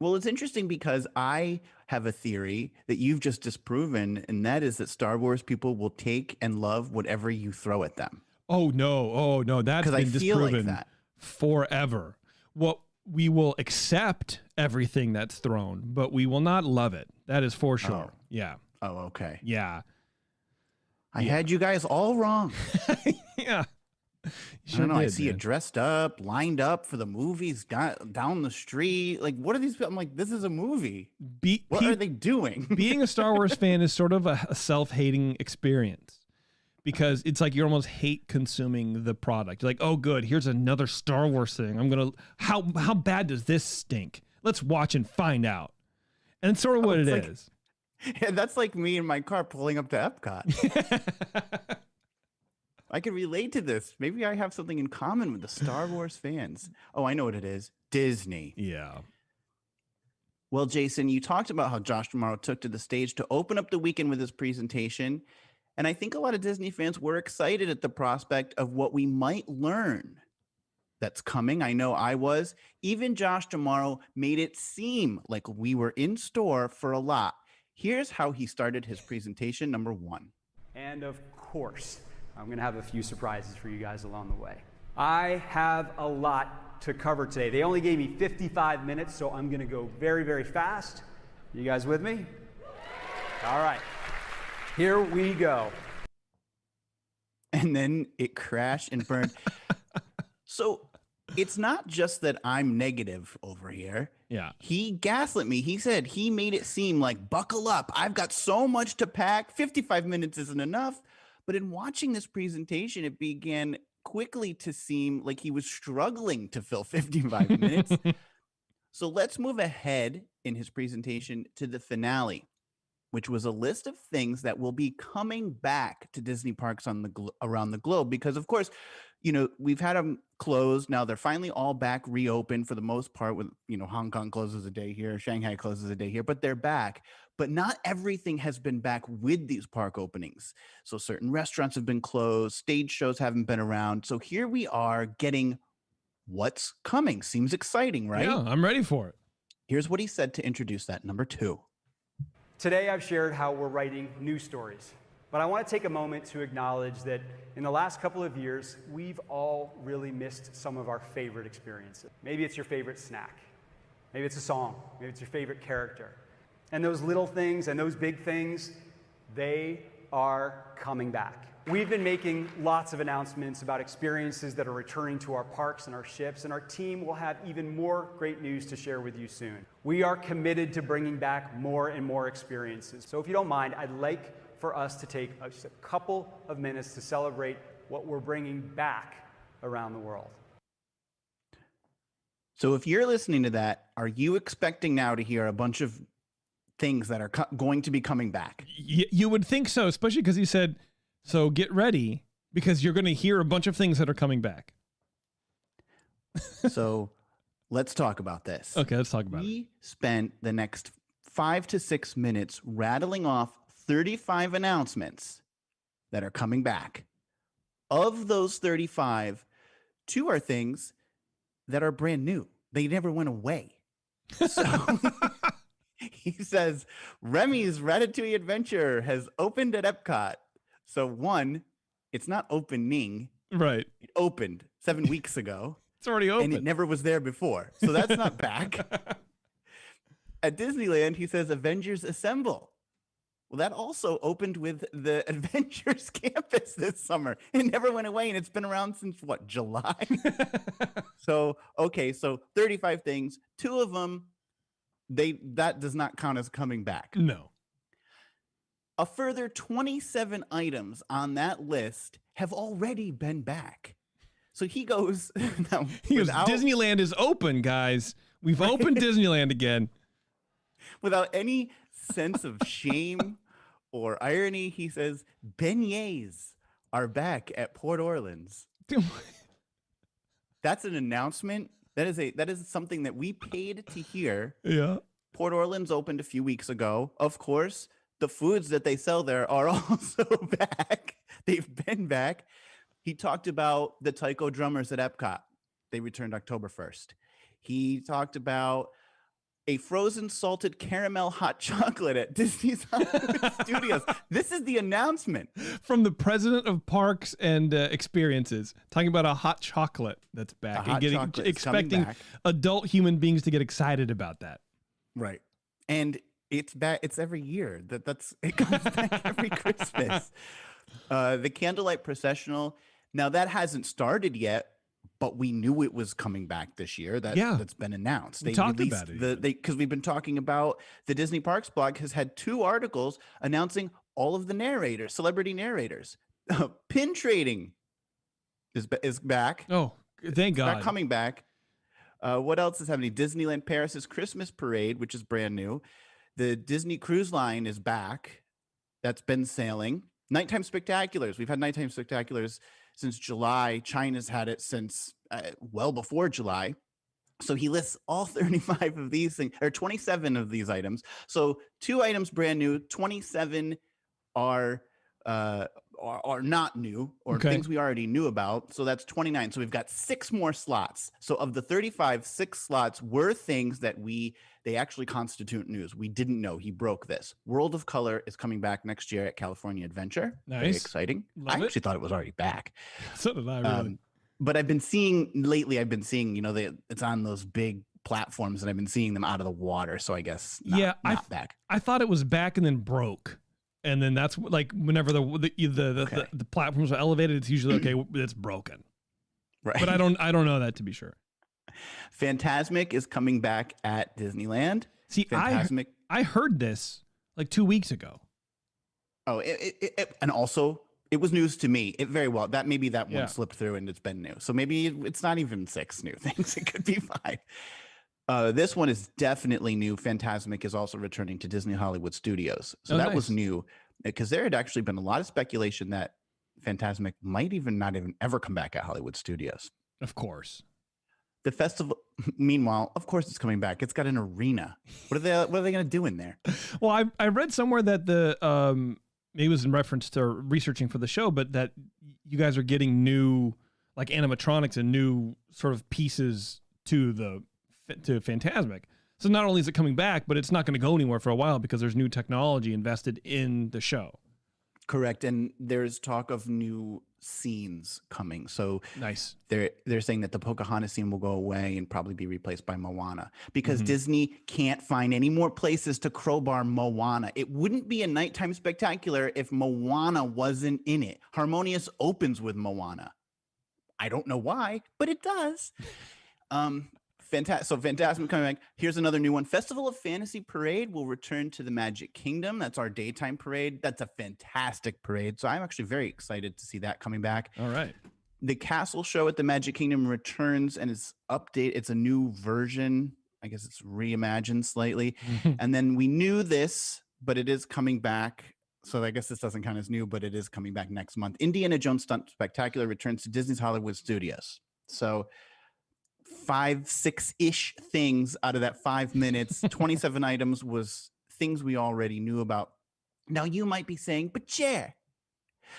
Well, it's interesting because I have a theory that you've just disproven, and that is that Star Wars people will take and love whatever you throw at them. Oh, no. That's been disproven like forever. Well, we will accept everything that's thrown, but we will not love it. That is for sure. Oh. Yeah. Oh, okay. Yeah. I had you guys all wrong. Yeah. I don't know. I see it dressed up, lined up for the movies, down the street. Like, what are these people? I'm like, this is a movie. What are they doing? Being a Star Wars fan is sort of a self-hating experience because it's like you almost hate consuming the product. You're like, oh, good, here's another Star Wars thing. How bad does this stink? Let's watch and find out. And it's sort of what it is. Yeah, that's like me in my car pulling up to Epcot. I can relate to this. Maybe I have something in common with the Star Wars fans. Oh, I know what it is. Disney. Yeah. Well, Jason, you talked about how Josh Tomorrow took to the stage to open up the weekend with his presentation. And I think a lot of Disney fans were excited at the prospect of what we might learn that's coming. I know I was. Even Josh Tomorrow made it seem like we were in store for a lot. Here's how he started his presentation, number 1. And of course, I'm going to have a few surprises for you guys along the way. I have a lot to cover today. They only gave me 55 minutes, so I'm going to go very, very fast. You guys with me? All right. Here we go. And then it crashed and burned. So it's not just that I'm negative over here. Yeah. He gaslit me. He said he made it seem like, buckle up. I've got so much to pack. 55 minutes isn't enough. But in watching this presentation, it began quickly to seem like he was struggling to fill 55 minutes. So let's move ahead in his presentation to the finale, which was a list of things that will be coming back to Disney parks on around the globe. Because, of course, you know, we've had them closed. Now they're finally all back reopened for the most part with, you know, Hong Kong closes a day here, Shanghai closes a day here, but they're back. But not everything has been back with these park openings. So certain restaurants have been closed, stage shows haven't been around. So here we are getting what's coming. Seems exciting, right? Yeah, I'm ready for it. Here's what he said to introduce that, number 2. Today I've shared how we're writing new stories. But I want to take a moment to acknowledge that in the last couple of years, we've all really missed some of our favorite experiences. Maybe it's your favorite snack. Maybe it's a song. Maybe it's your favorite character. And those little things and those big things, they are coming back. We've been making lots of announcements about experiences that are returning to our parks and our ships, and our team will have even more great news to share with you soon. We are committed to bringing back more and more experiences. So if you don't mind, I'd like for us to take just a couple of minutes to celebrate what we're bringing back around the world. So if you're listening to that, are you expecting now to hear a bunch of things that are going to be coming back? You would think so, especially because he said, so get ready because you're going to hear a bunch of things that are coming back. So let's talk about this. Okay, let's talk about it. We spent the next 5 to 6 minutes rattling off 35 announcements that are coming back. Of those 35, 2 are things that are brand new. They never went away. So he says Remy's Ratatouille Adventure has opened at Epcot. So 1, it's not opening. Right. It opened 7 weeks ago. It's already open. And it never was there before. So that's not back. At Disneyland, he says Avengers Assemble. Well, that also opened with the Adventures campus this summer. It never went away, and it's been around since, what, July? So 35 things. 2 of them, that does not count as coming back. No. A further 27 items on that list have already been back. So he goes, now, Disneyland is open, guys. We've opened Disneyland again. Without any sense of shame or irony, he says, beignets are back at Port Orleans. That's an announcement. That is something that we paid to hear. Yeah. Port Orleans opened a few weeks ago. Of course, the foods that they sell there are also back. They've been back. He talked about the taiko drummers at Epcot. They returned October 1st. He talked about a frozen salted caramel hot chocolate at Disney's Hollywood Studios. This is the announcement from the president of parks and experiences, talking about a hot chocolate that's back and expecting adult human beings to get excited about that. Right. And it's back. It's every year. It comes back every Christmas. The Candlelight Processional. Now that hasn't started yet, but we knew it was coming back this year. That's been announced. They talked about it because we've been talking about the Disney Parks blog has had 2 articles announcing all of the narrators, celebrity narrators. Pin trading is back. Oh, thank God! Not coming back. What else is happening? Disneyland Paris's Christmas Parade, which is brand new. The Disney Cruise Line is back. That's been sailing. Nighttime Spectaculars. We've had nighttime spectaculars since July. China's had it since well before July. So he lists all 35 of these things, or 27 of these items. So 2 items brand new, 27 are not new, or things we already knew about. So that's 29. So we've got 6 more slots. So of the 35, 6 slots were things that they actually constitute news. We didn't know. He broke this. World of Color is coming back next year at California Adventure. Nice. Very exciting. I actually thought it was already back. So did I, really. But I've been seeing, it's on those big platforms, and I've been seeing them out of the water. So I guess not back. I thought it was back and then broke. And then that's like whenever the platforms are elevated, it's usually okay. It's broken, right? But I don't know that to be sure. Fantasmic is coming back at Disneyland. See, Fantasmic. I heard this like 2 weeks ago. Oh, and also it was news to me. It very well that maybe that one slipped through and it's been new. So maybe it's not even 6 new things. It could be 5. This one is definitely new. Fantasmic is also returning to Disney Hollywood Studios. So that was new because there had actually been a lot of speculation that Fantasmic might not even ever come back at Hollywood Studios. Of course. The festival, meanwhile, of course it's coming back. It's got an arena. What are they going to do in there? Well, I read somewhere that maybe it was in reference to researching for the show, but that you guys are getting new like animatronics and new sort of pieces to Fantasmic. So not only is it coming back, but it's not going to go anywhere for a while because there's new technology invested in the show. Correct. And there's talk of new scenes coming. So nice. They're saying that the Pocahontas scene will go away and probably be replaced by Moana because Disney can't find any more places to crowbar Moana. It wouldn't be a nighttime spectacular if Moana wasn't in it. Harmonious opens with Moana. I don't know why, but it does. So Fantasmic coming back. Here's another new one. Festival of Fantasy Parade will return to the Magic Kingdom. That's our daytime parade. That's a fantastic parade. So I'm actually very excited to see that coming back. All right. The Castle Show at the Magic Kingdom returns and is updated. It's a new version. I guess it's reimagined slightly. And then we knew this, but it is coming back. So I guess this doesn't count as new, but it is coming back next month. Indiana Jones Stunt Spectacular returns to Disney's Hollywood Studios. So 5-6-ish things out of that 5 minutes. 27 items was things we already knew about. Now you might be saying, but Chair,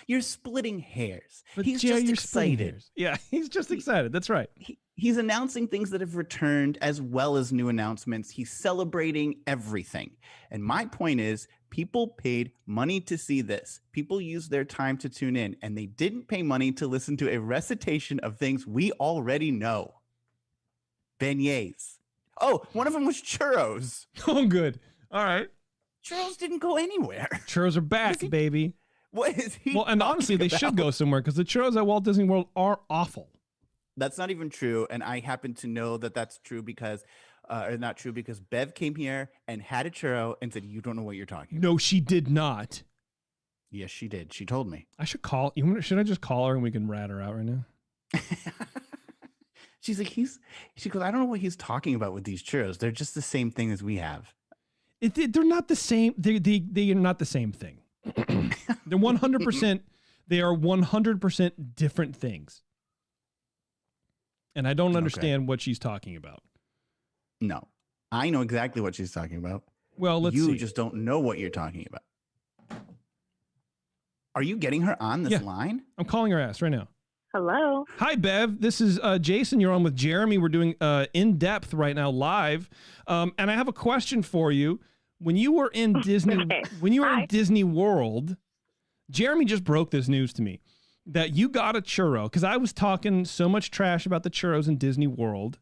You're splitting hairs. But He's Jerry, just you're splitting excited. hairs. Yeah, he's just excited. That's right. He's announcing things that have returned as well as new announcements. He's celebrating everything. And my point is, people paid money to see this. People used their time to tune in, and they didn't pay money to listen to a recitation of things we already know. Beignets. Oh, one of them was churros. Oh, good. All right. Churros didn't go anywhere. Churros are back, baby. What is he? Well, and honestly, they should go somewhere because the churros at Walt Disney World are awful. That's not even true. And I happen to know that that's true because, or not true because Bev came here and had a churro and said, "You don't know what you're talking about." No, she did not. Yes, she did. She told me. I should call. Should I just call her and we can rat her out right now? She's like, she goes, I don't know what he's talking about with these churros. They're just the same thing as we have. They're not the same. They are not the same thing. They're 100%. They are 100% different things. And I don't understand what she's talking about. No, I know exactly what she's talking about. Well, let's see. You just don't know what you're talking about. Are you getting her on this line? I'm calling her ass right now. Hello. Hi, Bev. This is Jason. You're on with Jeremy. We're doing In Depth right now, live. And I have a question for you. When you were in Disney, in Disney World, Jeremy just broke this news to me that you got a churro because I was talking so much trash about the churros in Disney World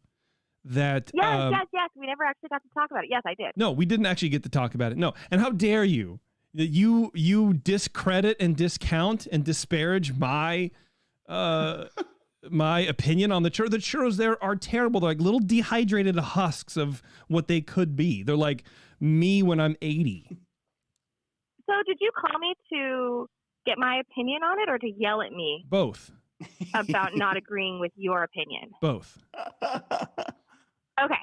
that yes. We never actually got to talk about it. Yes, I did. No, we didn't actually get to talk about it. No, and how dare you? You discredit and discount and disparage my my opinion on the churros. The churros there are terrible. They're like little dehydrated husks of what they could be. They're like me when I'm 80. So did you call me to get my opinion on it or to yell at me? Both. About not agreeing with your opinion? Both. Okay.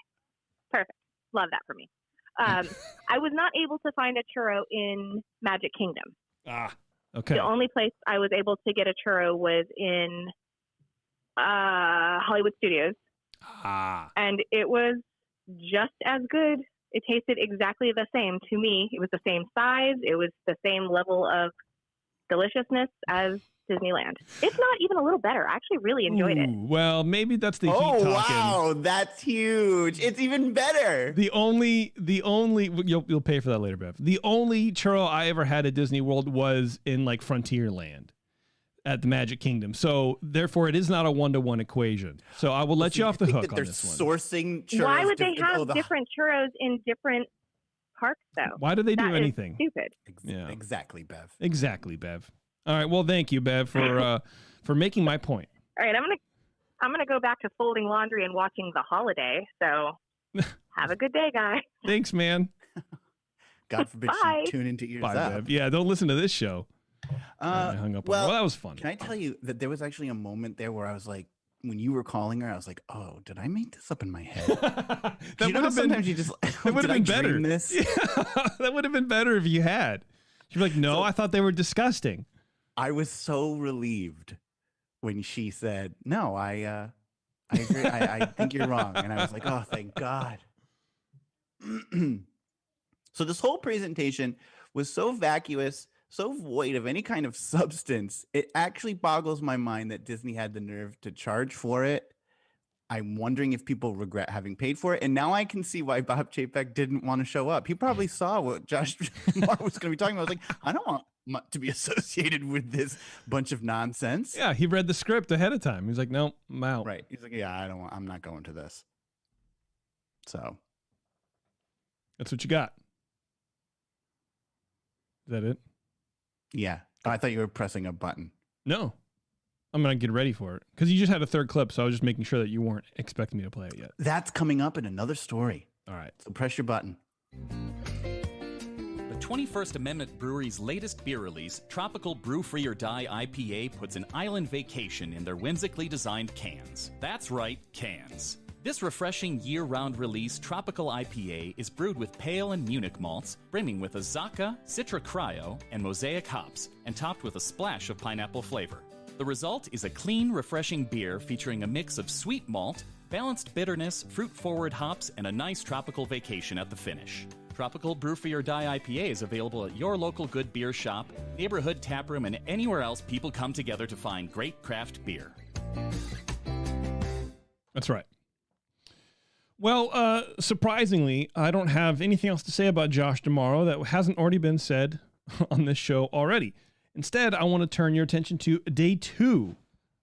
Perfect. Love that for me. I was not able to find a churro in Magic Kingdom. Okay. The only place I was able to get a churro was in Hollywood Studios. And it was just as good. It tasted exactly the same to me. It was the same size. It was the same level of deliciousness as Disneyland. It's not even a little better. I actually really enjoyed it. Well, maybe that's the heat talking. Wow, that's huge. It's even better. The only you'll pay for that later, Bev. The only churro I ever had at Disney World was in like Frontierland at the Magic Kingdom. So therefore it is not a 1-to-1 equation. So I will let you off the hook on this one. They're sourcing churros. Why would they have different churros in different parks though? Why do they do anything? Stupid. Exactly, Bev. Exactly, Bev. All right. Well, thank you, Bev, for making my point. All right, I'm gonna go back to folding laundry and watching The Holiday. So have a good day, guys. Thanks, man. God forbid you tune into EarzUp. Bye, Bev. Yeah, don't listen to this show. I hung up. Well, that was fun. Can I tell you that there was actually a moment there where I was like, when you were calling her, I was like, "Oh, did I make this up in my head?" That would have been. Sometimes you just That would have been better. This? Yeah, that would have been better if you had. You'd be like, "No, I thought they were disgusting." I was so relieved when she said, "No, I agree. I think you're wrong," and I was like, "Oh, thank God." So this whole presentation was so vacuous, so void of any kind of substance. It actually boggles my mind that Disney had the nerve to charge for it. I'm wondering if people regret having paid for it. And now I can see why Bob Chapek didn't want to show up. He probably saw what Josh Marr was going to be talking about. I was like, I don't want to be associated with this bunch of nonsense. Yeah, he read the script ahead of time. He's like, no, I'm out. Right. He's like, yeah, I'm not going to this. So that's what you got. Is that it? Yeah. Oh, I thought you were pressing a button. No. I'm going to get ready for it. Because you just had a third clip, so I was just making sure that you weren't expecting me to play it yet. That's coming up in another story. All right. So press your button. The 21st Amendment Brewery's latest beer release, Tropical Brew Free or Die IPA, puts an island vacation in their whimsically designed cans. That's right, cans. This refreshing year-round release, Tropical IPA, is brewed with pale and Munich malts, brimming with Azacca, Citra Cryo, and Mosaic hops, and topped with a splash of pineapple flavor. The result is a clean, refreshing beer featuring a mix of sweet malt, balanced bitterness, fruit-forward hops, and a nice tropical vacation at the finish. Tropical Brew Free or Die IPA is available at your local good beer shop, neighborhood tap room, and anywhere else people come together to find great craft beer. That's right. Well, surprisingly, I don't have anything else to say about Josh tomorrow that hasn't already been said on this show already. Instead, I want to turn your attention to day 2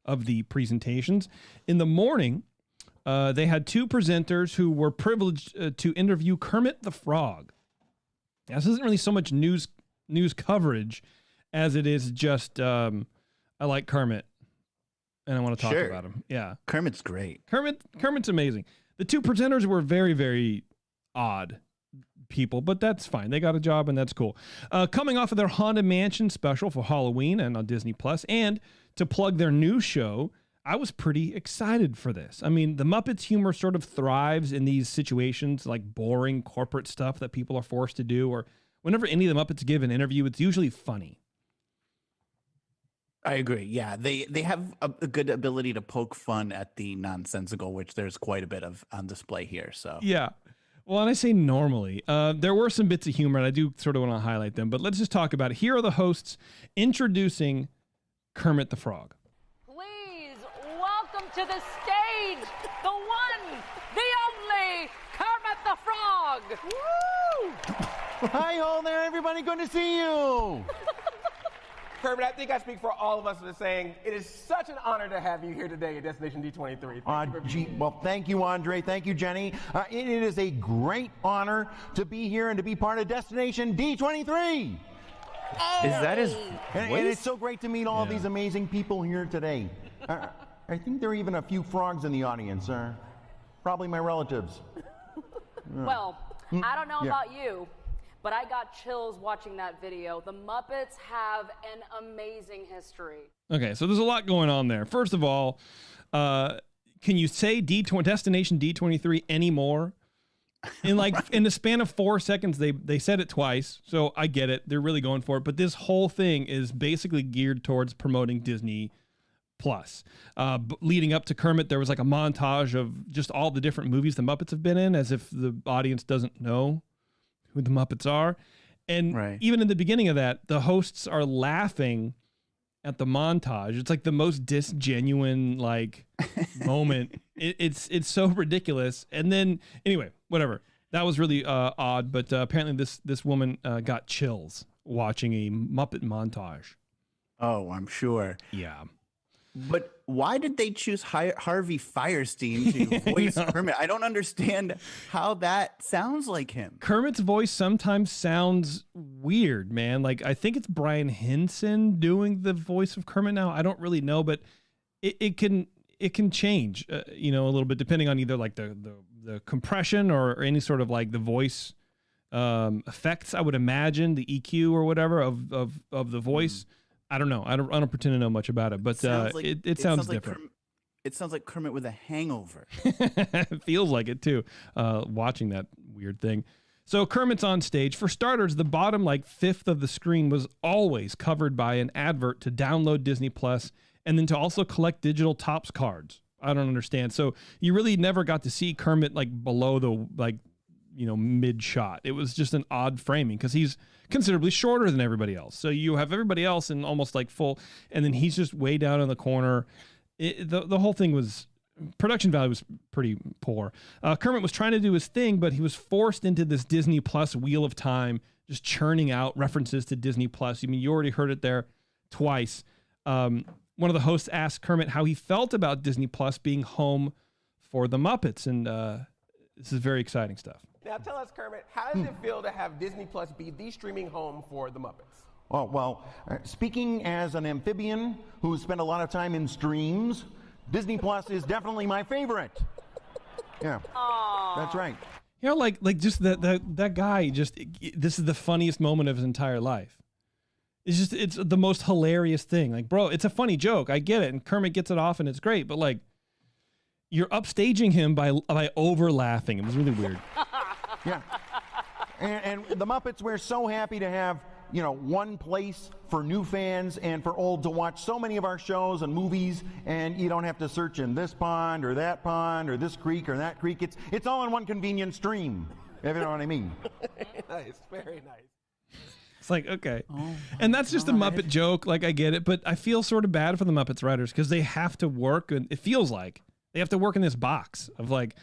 of the presentations. In the morning, they had 2 presenters who were privileged to interview Kermit the Frog. Now, this isn't really so much news coverage as it is just I like Kermit, and I want to talk about him. Yeah, Kermit's great. Kermit's amazing. The 2 presenters were very, very odd people, but that's fine. They got a job, and that's cool. Coming off of their Haunted Mansion special for Halloween and on Disney Plus, and to plug their new show, I was pretty excited for this. I mean, the Muppets humor sort of thrives in these situations, like boring corporate stuff that people are forced to do, or whenever any of the Muppets give an interview, it's usually funny. I agree. Yeah, they have a good ability to poke fun at the nonsensical, which there's quite a bit of on display here. So yeah. Well, and I say normally, there were some bits of humor, and I do sort of want to highlight them, but let's just talk about it. Here are the hosts introducing Kermit the Frog. Please welcome to the stage the one, the only Kermit the Frog. Woo! Hi, all there, everybody. Good to see you. Kermit, I think I speak for all of us in saying it is such an honor to have you here today at Destination D23. Well, thank you, Andre. Thank you, Jenny. It is a great honor to be here and to be part of Destination D23. Is that his and it's so great to meet all of these amazing people here today. I think there are even a few frogs in the audience. Probably my relatives. Well, I don't know about you, but I got chills watching that video. The Muppets have an amazing history. Okay, so there's a lot going on there. First of all, can you say Destination D23 anymore? In the span of 4 seconds, they said it twice, so I get it. They're really going for it. But this whole thing is basically geared towards promoting Disney Plus. Leading up to Kermit, there was like a montage of just all the different movies the Muppets have been in, as if the audience doesn't know who the Muppets are. And even in the beginning of that, the hosts are laughing at the montage. It's like the most disgenuine moment. It's so ridiculous. And then anyway, whatever. That was really odd. But apparently this woman got chills watching a Muppet montage. Oh, I'm sure. Yeah. But why did they choose Harvey Fierstein to voice Kermit? I don't understand how that sounds like him. Kermit's voice sometimes sounds weird, man. Like, I think it's Brian Henson doing the voice of Kermit now. I don't really know, but it can change, a little bit depending on either like the compression or any sort of like the voice effects. I would imagine the EQ or whatever of the voice. I don't know. I don't pretend to know much about it, but it sounds different. It sounds like Kermit with a hangover. It feels like it too, watching that weird thing. So Kermit's on stage. For starters, the bottom fifth of the screen was always covered by an advert to download Disney Plus and then to also collect digital Topps cards. I don't understand. So you really never got to see Kermit below the mid shot. It was just an odd framing because he's considerably shorter than everybody else. So you have everybody else in almost full, and then he's just way down in the corner. The whole thing was, production value was pretty poor. Kermit was trying to do his thing, but he was forced into this Disney Plus wheel of time, just churning out references to Disney Plus. I mean, you already heard it there twice. One of the hosts asked Kermit how he felt about Disney Plus being home for the Muppets, and this is very exciting stuff. Now tell us, Kermit, how does it feel to have Disney Plus be the streaming home for the Muppets? Oh, well, speaking as an amphibian who spent a lot of time in streams, Disney Plus is definitely my favorite. Yeah, that's right. Just that guy, this is the funniest moment of his entire life. It's the most hilarious thing. Bro, it's a funny joke. I get it. And Kermit gets it off and it's great, but you're upstaging him by over laughing. It was really weird. Yeah. And the Muppets, we're so happy to have, one place for new fans and for old to watch so many of our shows and movies, and you don't have to search in this pond or that pond or this creek or that creek. It's all in one convenient stream. if you know what I mean. Nice, very nice. It's like, okay. And that's just a Muppet joke. Like, I get it. But I feel sort of bad for the Muppets writers because they have to work. And it feels like they have to work in this box of like,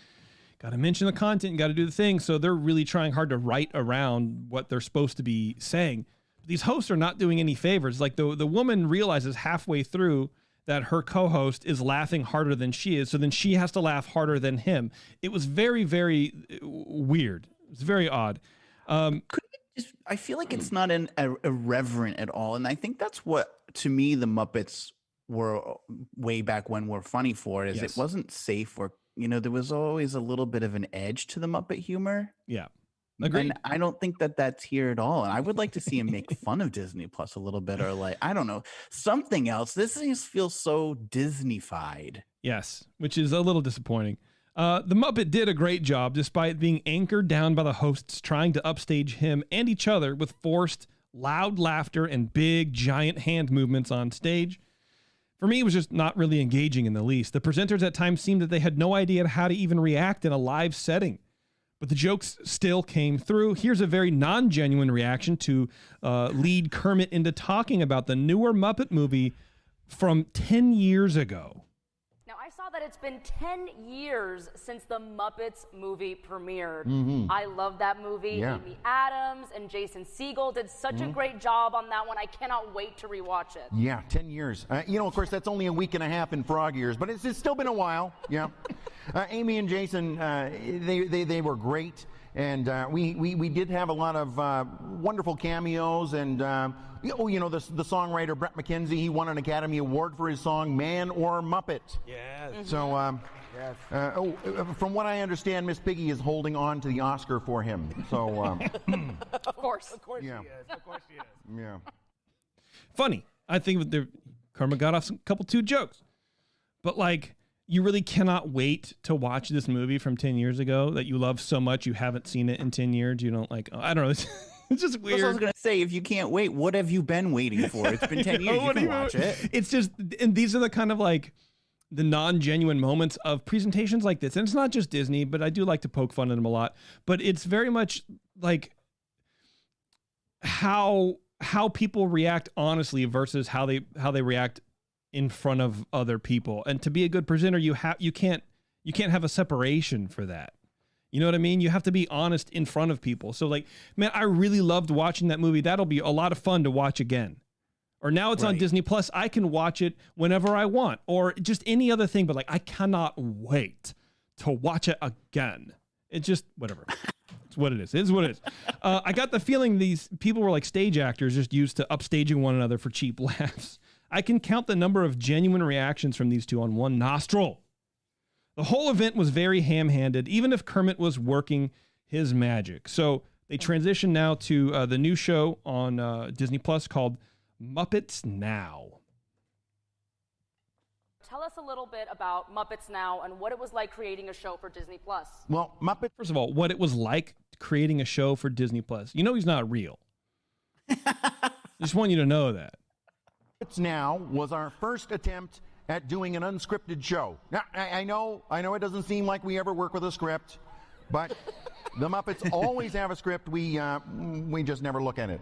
got to mention the content, got to do the thing. So they're really trying hard to write around what they're supposed to be saying. But these hosts are not doing any favors. Like the woman realizes halfway through that her co-host is laughing harder than she is. So then she has to laugh harder than him. It was very, very weird. It's very odd. I feel like it's not irreverent at all. And I think that's what, to me, the Muppets were way back when were funny for, is it wasn't safe, or, there was always a little bit of an edge to the Muppet humor. Yeah. Agreed. And I don't think that that's here at all. And I would like to see him make fun of Disney Plus a little bit, or like, I don't know, something else. This just feels so Disney-fied. Yes, which is a little disappointing. The Muppet did a great job despite being anchored down by the hosts trying to upstage him and each other with forced, loud laughter and big, giant hand movements on stage. For me, it was just not really engaging in the least. The presenters at times seemed that they had no idea how to even react in a live setting. But the jokes still came through. Here's a very non-genuine reaction to lead Kermit into talking about the newer Muppet movie from 10 years ago. Now, I saw that it's been 10 years since the Muppets movie premiered. I love that movie. Yeah. Amy Adams and Jason Segel did such a great job on that one. I cannot wait to rewatch it. Yeah, 10 years. Of course, that's only a week and a half in frog years, but it's still been a while. Yeah. Amy and Jason, they were great. And we did have a lot of wonderful cameos. And, the songwriter Brett McKenzie, he won an Academy Award for his song Man or Muppet. Yes. So, from what I understand, Miss Piggy is holding on to the Oscar for him. So, Of course. Of course she is. Of course she is. yeah. Funny. I think Kermit got off a couple two jokes. But like, you really cannot wait to watch this movie from 10 years ago that you love so much you haven't seen it in 10 years. You don't like, I don't know. It's just weird. That's what I was going to say. If you can't wait, what have you been waiting for? It's been 10 years. You can watch it. It's just, and these are the kind of like the non-genuine moments of presentations like this. And it's not just Disney, but I do like to poke fun at them a lot. But it's very much like how people react honestly versus how they react in front of other people. And to be a good presenter, you can't have a separation for that. You know what I mean? You have to be honest in front of people. So like, man, I really loved watching that movie. That'll be a lot of fun to watch again. Or now it's on Disney Plus. I can watch it whenever I want, or just any other thing. But like, I cannot wait to watch it again. It's just whatever. It's what it is. It is what it is. I got the feeling these people were like stage actors, just used to upstaging one another for cheap laughs. I can count the number of genuine reactions from these two on one nostril. The whole event was very ham-handed, even if Kermit was working his magic. So they transition now to the new show on Disney Plus called Muppets Now. Tell us a little bit about Muppets Now and what it was like creating a show for Disney Plus. Well, Muppet. First of all, what it was like creating a show for Disney Plus. You know he's not real. Just want you to know that. Muppets Now was our first attempt at doing an unscripted show. Now, I know it doesn't seem like we ever work with a script, but the Muppets always have a script. We just never look at it.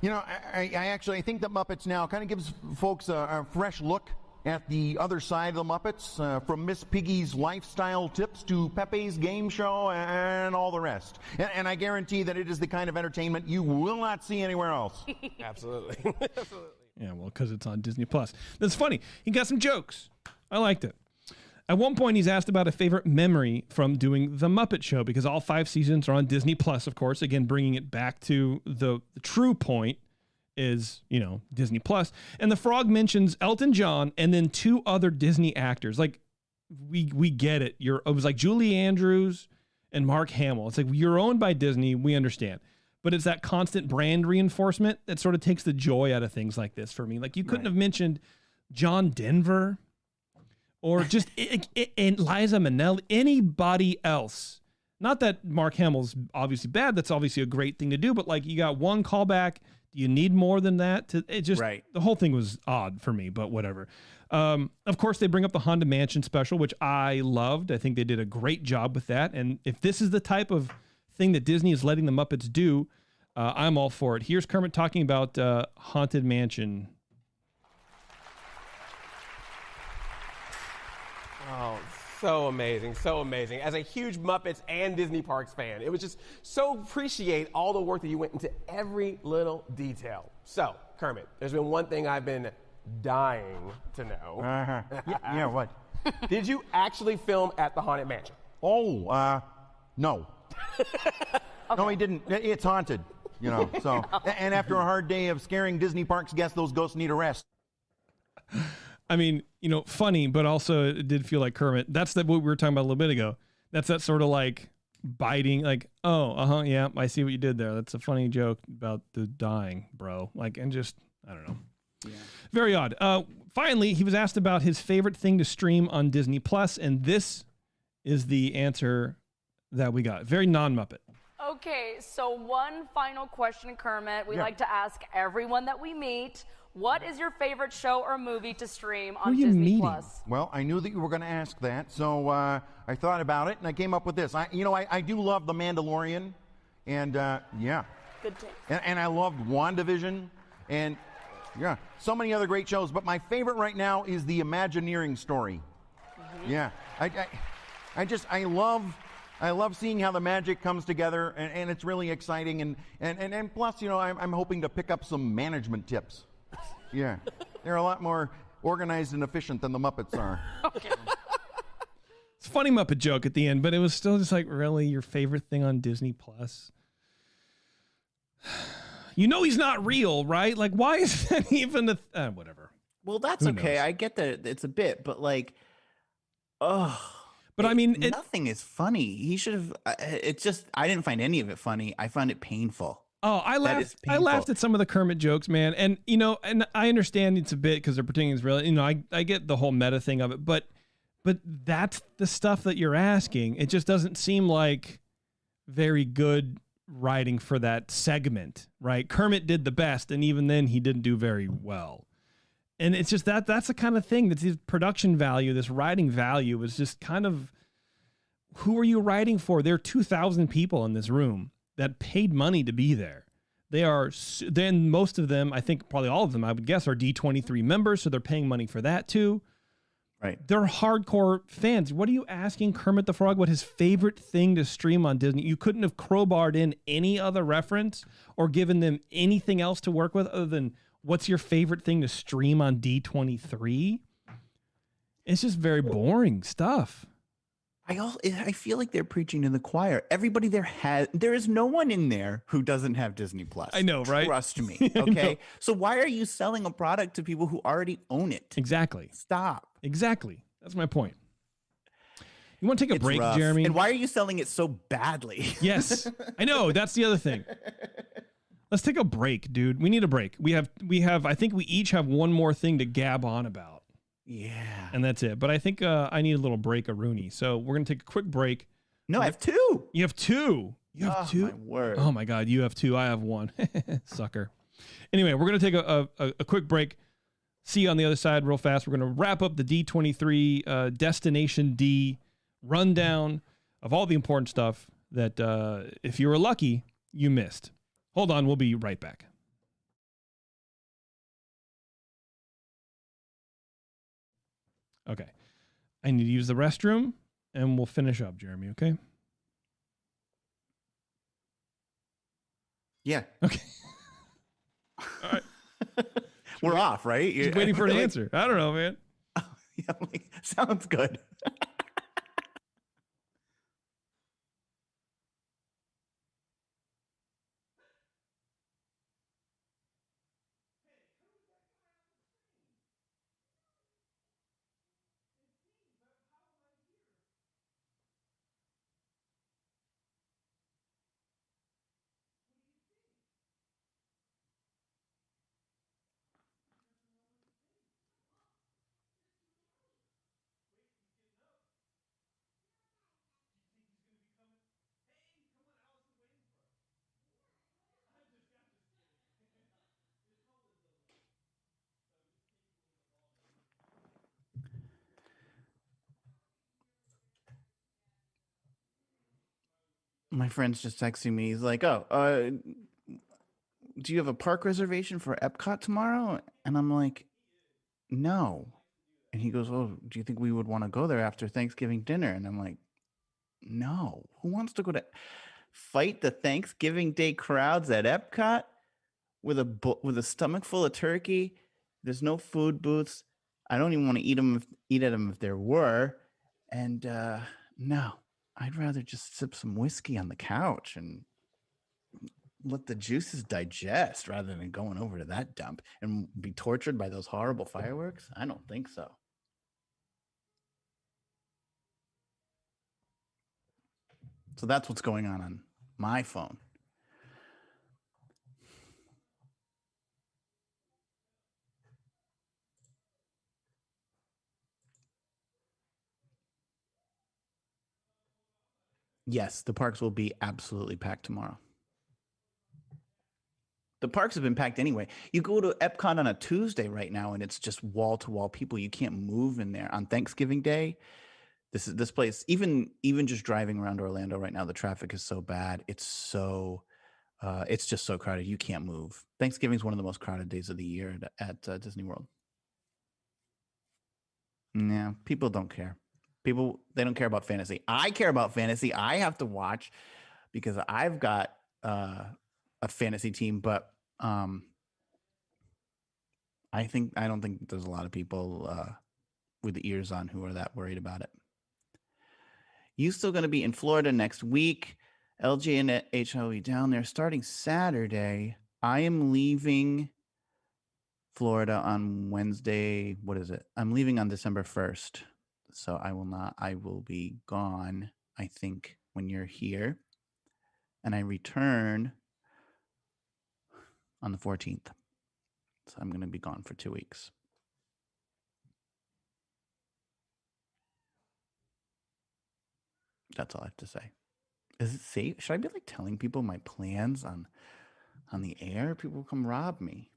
I think that Muppets Now kind of gives folks a fresh look at the other side of the Muppets, from Miss Piggy's lifestyle tips to Pepe's game show and all the rest. And I guarantee that it is the kind of entertainment you will not see anywhere else. Absolutely. Absolutely. Yeah, well, because it's on Disney Plus. That's funny. He got some jokes. I liked it. At one point, he's asked about a favorite memory from doing The Muppet Show, because all 5 seasons are on Disney Plus, of course. Again, bringing it back to the true point is, Disney Plus. And the frog mentions Elton John and then 2 other Disney actors. Like, we get it. It was like Julie Andrews and Mark Hamill. It's like, you're owned by Disney. We understand. But it's that constant brand reinforcement that sort of takes the joy out of things like this for me. Like, you couldn't have mentioned John Denver or just and Liza Minnelli, anybody else. Not that Mark Hamill's obviously bad. That's obviously a great thing to do. But like, you got one callback. Do you need more than that? The whole thing was odd for me, but whatever. Of course, they bring up the Haunted Mansion special, which I loved. I think they did a great job with that. And if this is the type of thing that Disney is letting the Muppets do, I'm all for it. Here's Kermit talking about Haunted Mansion. Oh, so amazing, so amazing. As a huge Muppets and Disney Parks fan, it was just so appreciate all the work that you went into every little detail. So, Kermit, there's been one thing I've been dying to know. Yeah, what? Did you actually film at the Haunted Mansion? Oh, no. No, he didn't. It's haunted, you know. So, and after a hard day of scaring Disney Parks guests, those ghosts need a rest. I mean, you know, funny, but also it did feel like Kermit. That's what we were talking about a little bit ago. That's that sort of like biting, like, oh, yeah, I see what you did there. That's a funny joke about the dying, bro. Like, and just, I don't know. Yeah. Very odd. Finally, he was asked about his favorite thing to stream on Disney Plus, and this is the answer that we got. Very non-Muppet. Okay, so one final question, Kermit. We like to ask everyone that we meet, what is your favorite show or movie to stream on Disney Plus? Well, I knew that you were going to ask that, so I thought about it and I came up with this. I do love The Mandalorian, and yeah. Good take. And I loved WandaVision, and yeah, so many other great shows. But my favorite right now is the Imagineering story. Mm-hmm. Yeah, I love seeing how the magic comes together, and it's really exciting. And plus, you know, I'm hoping to pick up some management tips. Yeah, they're a lot more organized and efficient than the Muppets are. Okay. It's a funny Muppet joke at the end, but it was still just like, really, your favorite thing on Disney Plus? You know he's not real, right? Like, why is that even a whatever? Well, that's okay. I get that it's a bit, but like, oh. But I mean, nothing is funny. He should have. It's just I didn't find any of it funny. I found it painful. Oh, I laughed at some of the Kermit jokes, man. And, you know, and I understand it's a bit because they're pretending it's real. You know, I get the whole meta thing of it, but that's the stuff that you're asking. It just doesn't seem like very good writing for that segment, right? Kermit did the best, and even then he didn't do very well. And it's just that's the kind of thing that's this production value, this writing value is just kind of, who are you writing for? There are 2,000 people in this room that paid money to be there. Then most of them, I think probably all of them, I would guess, are D23 members, so they're paying money for that too. Right. They're hardcore fans. What are you asking Kermit the Frog what his favorite thing to stream on Disney? You couldn't have crowbarred in any other reference or given them anything else to work with other than what's your favorite thing to stream on D23? It's just very boring stuff. I feel like they're preaching to the choir. Everybody there is no one in there who doesn't have Disney Plus. I know, right? Trust me. Okay. So why are you selling a product to people who already own it? Exactly. Stop. Exactly. That's my point. You want to take a break, rough. Jeremy? And why are you selling it so badly? Yes, I know. That's the other thing. Let's take a break, dude. We need a break. We have. I think we each have one more thing to gab on about. Yeah. And that's it. But I think I need a little break of Rooney. So we're going to take a quick break. No, I have two. You have two. You have two? My word. Oh, my God. You have two. I have one. Sucker. Anyway, we're going to take a quick break. See you on the other side real fast. We're going to wrap up the D23 Destination D rundown of all the important stuff that, if you were lucky, you missed. Hold on. We'll be right back. Okay. I need to use the restroom, and we'll finish up, Jeremy, okay? Yeah. Okay. All right. We're off, right? Just waiting for an answer. I don't know, man. Yeah, sounds good. My friend's just texting me. He's like, "Oh, do you have a park reservation for Epcot tomorrow?" And I'm like, "No." And he goes, "Oh, do you think we would want to go there after Thanksgiving dinner?" And I'm like, "No. Who wants to go to fight the Thanksgiving Day crowds at Epcot with a stomach full of turkey? There's no food booths. I don't even want to eat at them if there were. And no, I'd rather just sip some whiskey on the couch and let the juices digest rather than going over to that dump and be tortured by those horrible fireworks. I don't think so." So that's what's going on my phone. Yes, the parks will be absolutely packed tomorrow. The parks have been packed anyway. You go to Epcot on a Tuesday right now, and it's just wall-to-wall people. You can't move in there. On Thanksgiving Day, this place, even just driving around Orlando right now, the traffic is so bad. It's just so crowded. You can't move. Thanksgiving is one of the most crowded days of the year at Disney World. Yeah, people don't care. They don't care about fantasy. I care about fantasy. I have to watch because I've got a fantasy team, but I don't think there's a lot of people with the ears on who are that worried about it. You still going to be in Florida next week? LJ and H will be down there starting Saturday. I am leaving Florida on Wednesday. What is it? I'm leaving on December 1st. So I will be gone, I think, when you're here. And I return on the 14th. So I'm going to be gone for 2 weeks. That's all I have to say. Is it safe? Should I be like telling people my plans on the air? People will come rob me.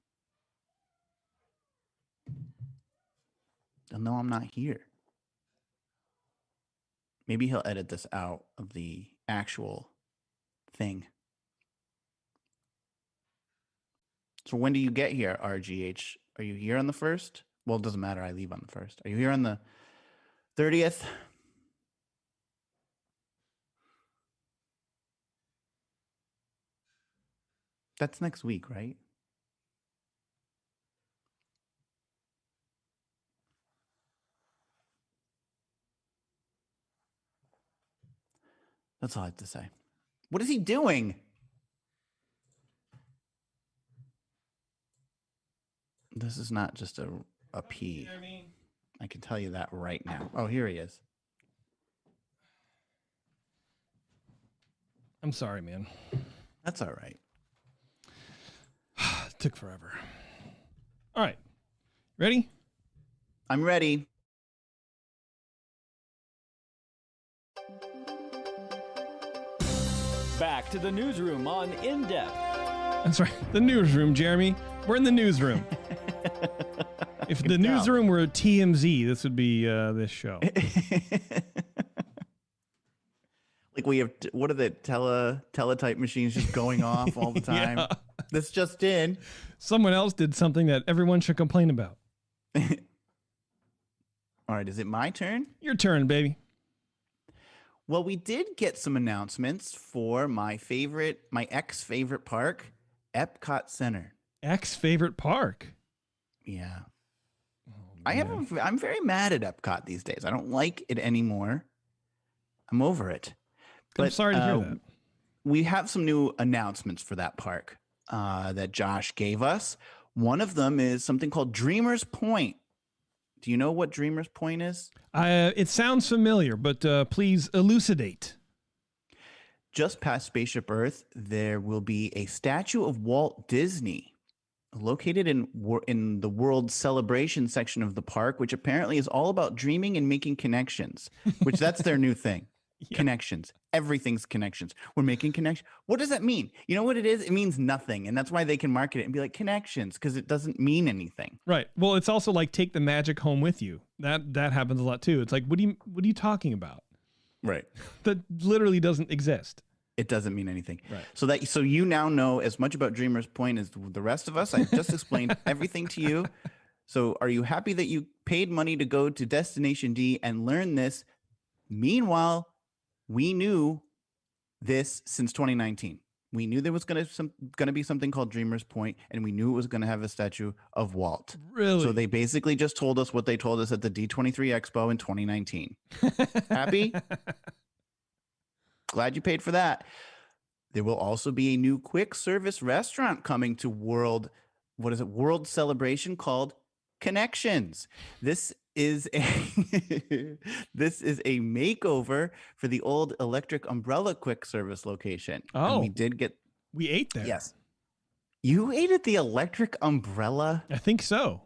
They'll know I'm not here. Maybe he'll edit this out of the actual thing. So when do you get here, RGH? Are you here on the 1st? Well, it doesn't matter. I leave on the 1st. Are you here on the 30th? That's next week, right? That's all I have to say. What is he doing? This is not just a pee. I can tell you that right now. Oh, here he is. I'm sorry, man. That's all right. It took forever. All right. Ready? I'm ready. Back to the newsroom on In Depth. That's right. The newsroom, Jeremy. We're in the newsroom. If the newsroom were TMZ, this would be this show. Like we have, what are the teletype machines just going off all the time? Yeah. This just in. Someone else did something that everyone should complain about. All right, is it my turn? Your turn, baby. Well, we did get some announcements for my ex-favorite park, Epcot Center. Ex-favorite park? Yeah. Oh, I'm very mad at Epcot these days. I don't like it anymore. I'm over it. I'm sorry to hear that. We have some new announcements for that park that Josh gave us. One of them is something called Dreamer's Point. Do you know what Dreamer's Point is? It sounds familiar, but please elucidate. Just past Spaceship Earth, there will be a statue of Walt Disney located in the World Celebration section of the park, which apparently is all about dreaming and making connections, which that's their new thing. Yeah. Connections. Everything's connections. We're making connections. What does that mean? You know what it is? It means nothing. And that's why they can market it and be like connections, because it doesn't mean anything. Right. Well, it's also like take the magic home with you. That happens a lot too. It's like, what are you talking about? Right. That literally doesn't exist. It doesn't mean anything. Right. So you now know as much about Dreamer's Point as the rest of us. I just explained everything to you. So are you happy that you paid money to go to Destination D and learn this? Meanwhile, we knew this since 2019. We knew there was going to be something called Dreamer's Point, and we knew it was going to have a statue of Walt. Really? So they basically just told us what they told us at the D23 Expo in 2019. Happy? Glad you paid for that. There will also be a new quick service restaurant coming to World Celebration called Connections. This is a makeover for the old Electric Umbrella quick service location. Oh, and we ate there. Yes. You ate at the Electric Umbrella? I think so.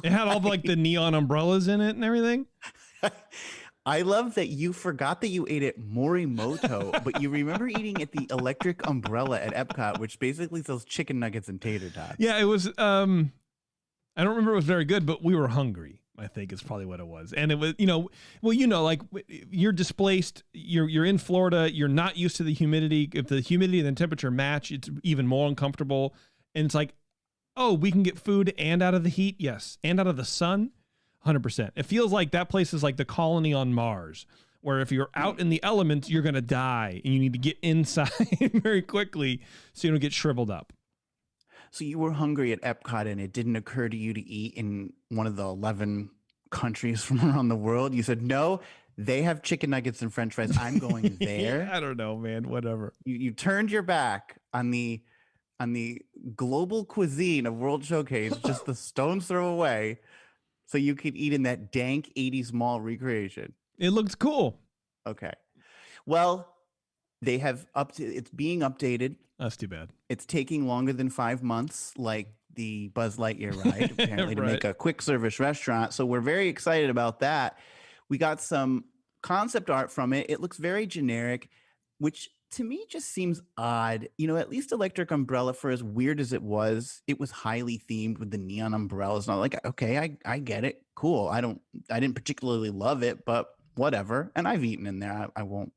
It had all like the neon umbrellas in it and everything. I love that you forgot that you ate at Morimoto, but you remember eating at the Electric Umbrella at Epcot, which basically sells chicken nuggets and tater tots. Yeah, it was. I don't remember it was very good, but we were hungry, I think is probably what it was. And it was, like you're displaced, you're in Florida, you're not used to the humidity. If the humidity and the temperature match, it's even more uncomfortable. And it's like, oh, we can get food and out of the heat. Yes. And out of the sun. 100%. It feels like that place is like the colony on Mars, where if you're out in the elements, you're going to die and you need to get inside very quickly so you don't get shriveled up. So you were hungry at Epcot and it didn't occur to you to eat in one of the 11 countries from around the world. You said, no, they have chicken nuggets and French fries. I'm going there. I don't know, man. Whatever. You turned your back on the global cuisine of World Showcase, just the stone's throw away, so you could eat in that dank 80s mall recreation. It looks cool. Okay. Well, they have it's being updated. That's too bad. It's taking longer than 5 months, like the Buzz Lightyear ride, apparently, to make a quick service restaurant. So we're very excited about that. We got some concept art from it. It looks very generic, which to me just seems odd. At least Electric Umbrella, for as weird as it was highly themed with the neon umbrellas. Not like, okay, I get it. Cool. I didn't particularly love it, but whatever. And I've eaten in there. I won't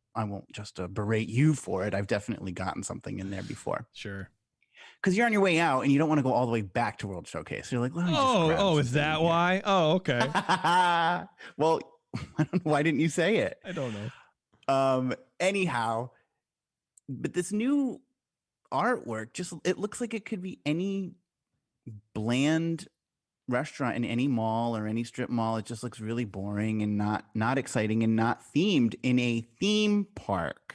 just berate you for it. I've definitely gotten something in there before. Sure. Because you're on your way out and you don't want to go all the way back to World Showcase. You're like, is that why? Oh, okay. Well, I don't know. Why didn't you say it? I don't know. Anyhow, but this new artwork, it looks like it could be any bland restaurant in any mall or any strip mall. It just looks really boring and not exciting and not themed in a theme park.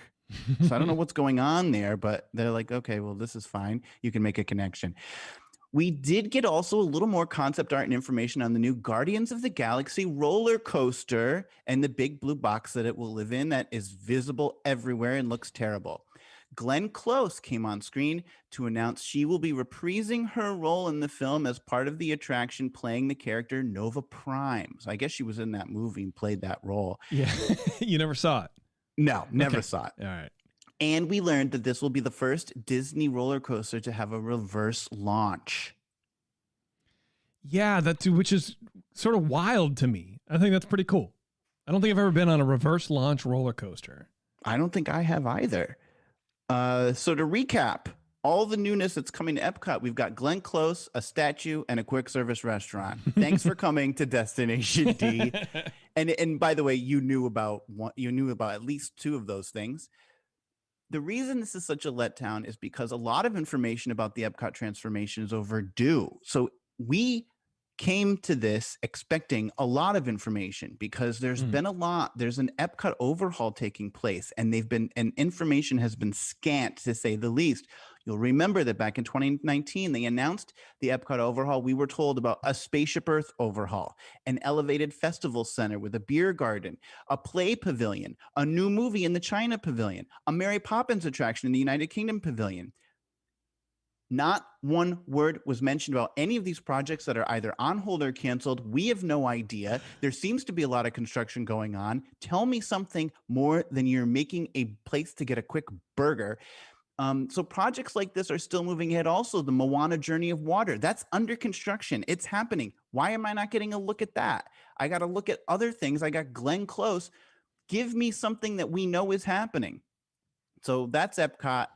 So I don't know what's going on there, but they're like, okay, well, this is fine. You can make a connection. We did get also a little more concept art and information on the new Guardians of the Galaxy roller coaster and the big blue box that it will live in that is visible everywhere and looks terrible. Glenn Close came on screen to announce she will be reprising her role in the film as part of the attraction, playing the character Nova Prime. So I guess she was in that movie and played that role. Yeah. You never saw it? No, never saw it. All right. And we learned that this will be the first Disney roller coaster to have a reverse launch. Yeah, which is sort of wild to me. I think that's pretty cool. I don't think I've ever been on a reverse launch roller coaster. I don't think I have either. So to recap, all the newness that's coming to Epcot, we've got Glenn Close, a statue, and a quick service restaurant. Thanks for coming to Destination D. And by the way, you knew about at least two of those things. The reason this is such a letdown is because a lot of information about the Epcot transformation is overdue. So we came to this expecting a lot of information because there's been a lot. There's an Epcot overhaul taking place, and information has been scant, to say the least. You'll remember that back in 2019, they announced the Epcot overhaul. We were told about a Spaceship Earth overhaul, an elevated festival center with a beer garden, a play pavilion, a new movie in the China pavilion, a Mary Poppins attraction in the United Kingdom pavilion. Not one word was mentioned about any of these projects that are either on hold or canceled. We have no idea. There seems to be a lot of construction going on. Tell me something more than you're making a place to get a quick burger. So projects like this are still moving ahead. Also, the Moana Journey of Water, that's under construction. It's happening. Why am I not getting a look at that? I got to look at other things. I got Glenn Close. Give me something that we know is happening. So that's Epcot.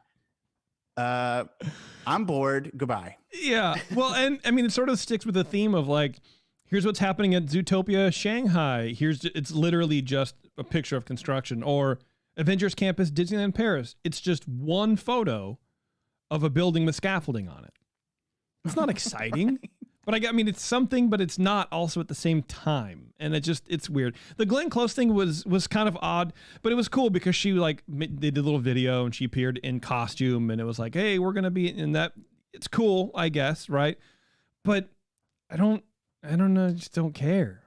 I'm bored. Goodbye. Yeah. Well, and I mean, it sort of sticks with the theme of like, here's what's happening at Zootopia Shanghai. It's literally just a picture of construction. Or Avengers Campus Disneyland Paris. It's just one photo of a building with scaffolding on it. It's not exciting. Right. But I mean, it's something, but it's not also at the same time. And it's weird. The Glenn Close thing was kind of odd, but it was cool because she they did a little video and she appeared in costume and it was like, hey, we're going to be in that. It's cool, I guess. Right. But I don't know. I just don't care.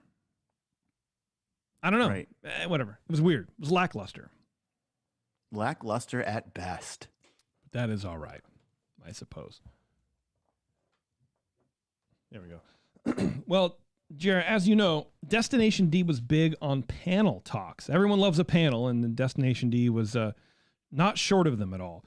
I don't know. Right. Whatever. It was weird. It was lackluster. Lackluster at best. That is all right, I suppose. There we go. Well, Jared, as you know, Destination D was big on panel talks. Everyone loves a panel, and Destination D was not short of them at all.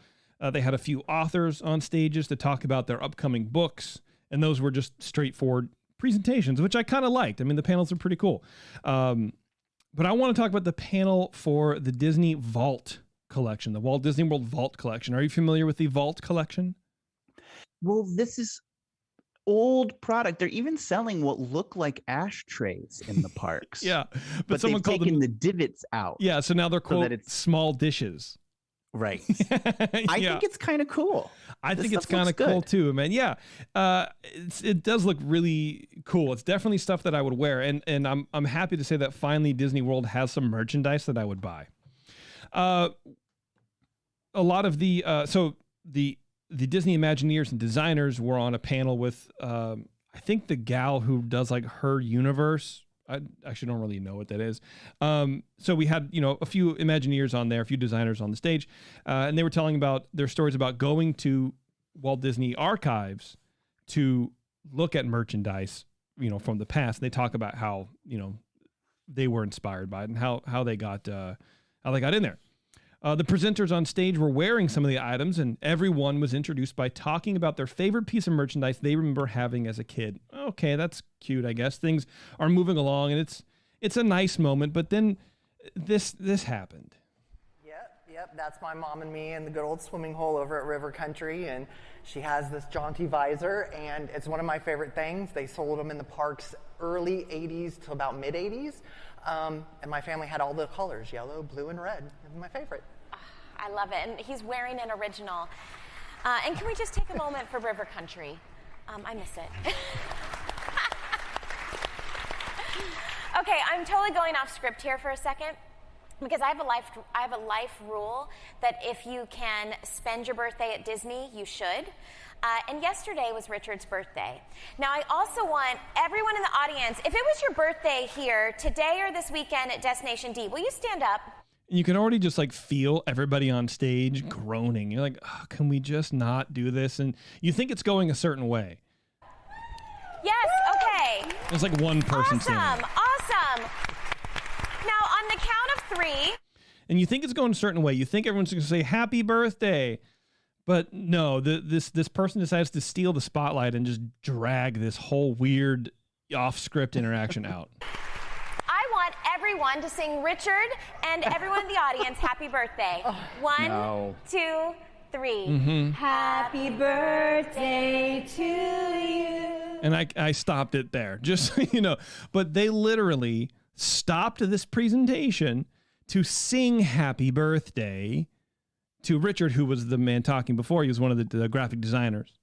They had a few authors on stages to talk about their upcoming books, and those were just straightforward presentations, which I kind of liked. I mean, the panels are pretty cool. But I want to talk about the panel for the Disney Vault collection, the Walt Disney World Vault collection. Are you familiar with the Vault collection? Well, this is old product. They're even selling what look like ashtrays in the parks. Yeah, but someone they've taken the divots out. Yeah, so now they're called small dishes. Right. I think it's kind of cool. I think it's kind of cool too, man. Yeah, it does look really cool. It's definitely stuff that I would wear, and I'm happy to say that finally Disney World has some merchandise that I would buy. A lot of the Disney Imagineers and designers were on a panel with, I think the gal who does like her universe. I actually don't really know what that is. So we had, a few Imagineers on there, a few designers on the stage, and they were telling about their stories about going to Walt Disney Archives to look at merchandise, from the past. They talk about how, they were inspired by it and how they got in there. The presenters on stage were wearing some of the items, and everyone was introduced by talking about their favorite piece of merchandise they remember having as a kid. Okay, that's cute, I guess. Things are moving along, and it's a nice moment, but then this happened. Yep, that's my mom and me in the good old swimming hole over at River Country, and she has this jaunty visor, and it's one of my favorite things. They sold them in the parks early 80s to about mid 80s. And my family had all the colors, yellow, blue, and red. It was my favorite. I love it. And he's wearing an original. And can we just take a moment for River Country? I miss it. Okay, I'm totally going off script here for a second, because I have a life rule that if you can spend your birthday at Disney, you should. And yesterday was Richard's birthday. Now, I also want everyone in the audience, if it was your birthday here today or this weekend at Destination D, will you stand up? You can already just feel everybody on stage groaning. You're like, oh, can we just not do this? And you think it's going a certain way. Yes, okay. There's one person standing. Awesome. Now, on the count of 3. And you think it's going a certain way. You think everyone's going to say, happy birthday. But no, this person decides to steal the spotlight and just drag this whole weird off-script interaction out. I want everyone to sing Richard and everyone in the audience happy birthday. 1, 2, 3. Mm-hmm. Happy birthday to you. And I stopped it there, just so you know. But they literally stopped this presentation to sing happy birthday to Richard, who was the man talking before. He was one of the graphic designers.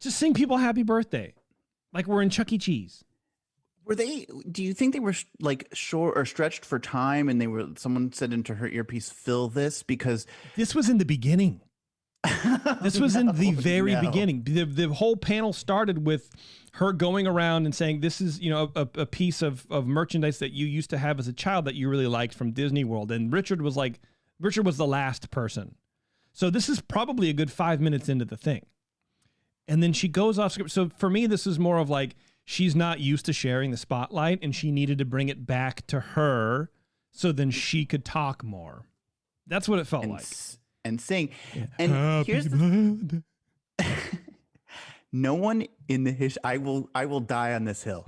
Just sing people happy birthday. Like we're in Chuck E. Cheese. Do you think they were short or stretched for time, and someone said into her earpiece, fill this? Because this was in the beginning. This was in the very beginning. The whole panel started with her going around and saying, this is, a piece of merchandise that you used to have as a child that you really liked from Disney World. And Richard was the last person. So this is probably a good 5 minutes into the thing. And then she goes off script. So for me, this is more of she's not used to sharing the spotlight and she needed to bring it back to her so then she could talk more. That's what it felt like. And sing. Yeah. And happy here's no one in the history, I will die on this hill.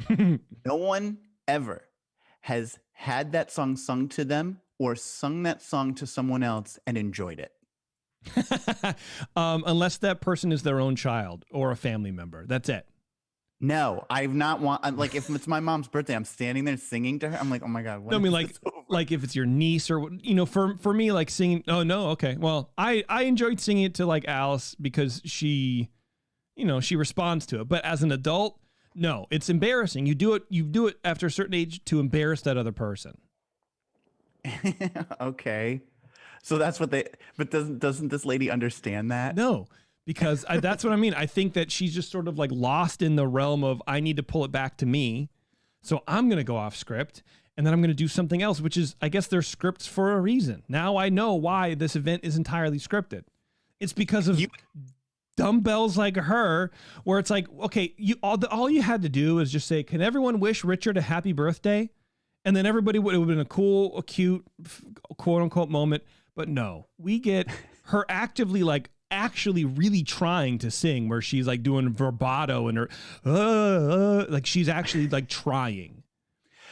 No one ever has had that song sung to them or sung that song to someone else and enjoyed it. Unless that person is their own child or a family member. That's it. No, I've not like if it's my mom's birthday, I'm standing there singing to her. I'm like, oh my God. No, I mean, like if it's your niece or, for me, like singing. Oh no. Okay. Well, I enjoyed singing it to like Alice because she responds to it. But as an adult, no, it's embarrassing. You do it after a certain age to embarrass that other person. Okay. So that's what but doesn't this lady understand that? No. Because that's what I mean. I think that she's just sort of like lost in the realm of I need to pull it back to me. So I'm going to go off script and then I'm going to do something else, which is, I guess, there's scripts for a reason. Now I know why this event is entirely scripted. It's because of dumbbells like her, where it's like, okay, all you had to do is just say, can everyone wish Richard a happy birthday? And then everybody would have been a cool, a cute, quote unquote moment. But no, we get her actually really trying to sing, where she's like doing vibrato and her like she's actually like trying.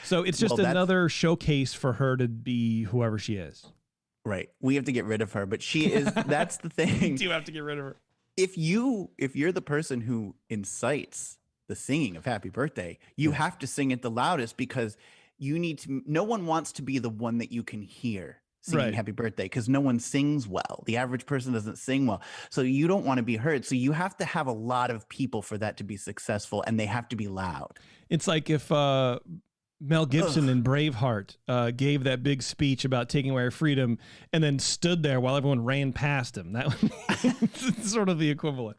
So it's just another showcase for her to be whoever she is. Right. We have to get rid of her, but she is. That's the thing. You do have to get rid of her. If you're the person who incites the singing of Happy Birthday, you have to sing it the loudest, because you need to. No one wants to be the one that you can hear singing Happy Birthday, because no one sings well. The average person doesn't sing well. So you don't want to be heard. So you have to have a lot of people for that to be successful, and they have to be loud. It's like if Mel Gibson in Braveheart gave that big speech about taking away our freedom and then stood there while everyone ran past him. That was sort of the equivalent.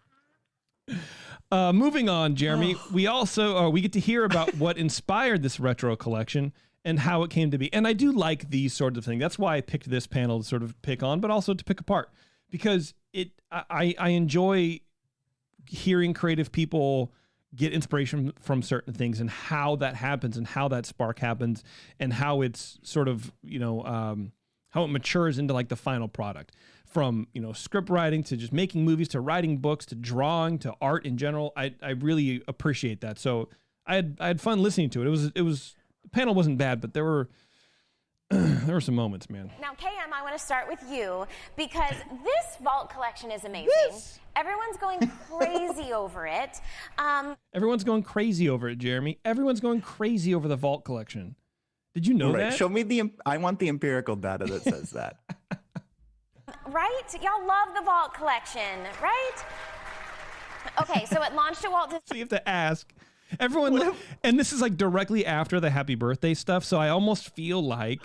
Moving on, Jeremy, we also we get to hear about what inspired this retro collection and how it came to be. And I do like these sorts of things. That's why I picked this panel to sort of pick on, but also to pick apart, because I enjoy hearing creative people get inspiration from certain things and how that happens and how that spark happens and how it's sort of, how it matures into like the final product, from, script writing to just making movies to writing books to drawing to art in general. I really appreciate that. So I had fun listening to it. It was the panel wasn't bad, but there were some moments, man. Now, KM, I want to start with you, because this Vault collection is amazing. Yes. Everyone's going crazy over it. Everyone's going crazy over it, Jeremy. Everyone's going crazy over the Vault collection. Did you know that? Show me I want the empirical data that says that. Right? Y'all love the Vault collection, right? Okay, so it launched at Walt Disney. So you have to ask. Everyone, and this is like directly after the Happy Birthday stuff, so I almost feel like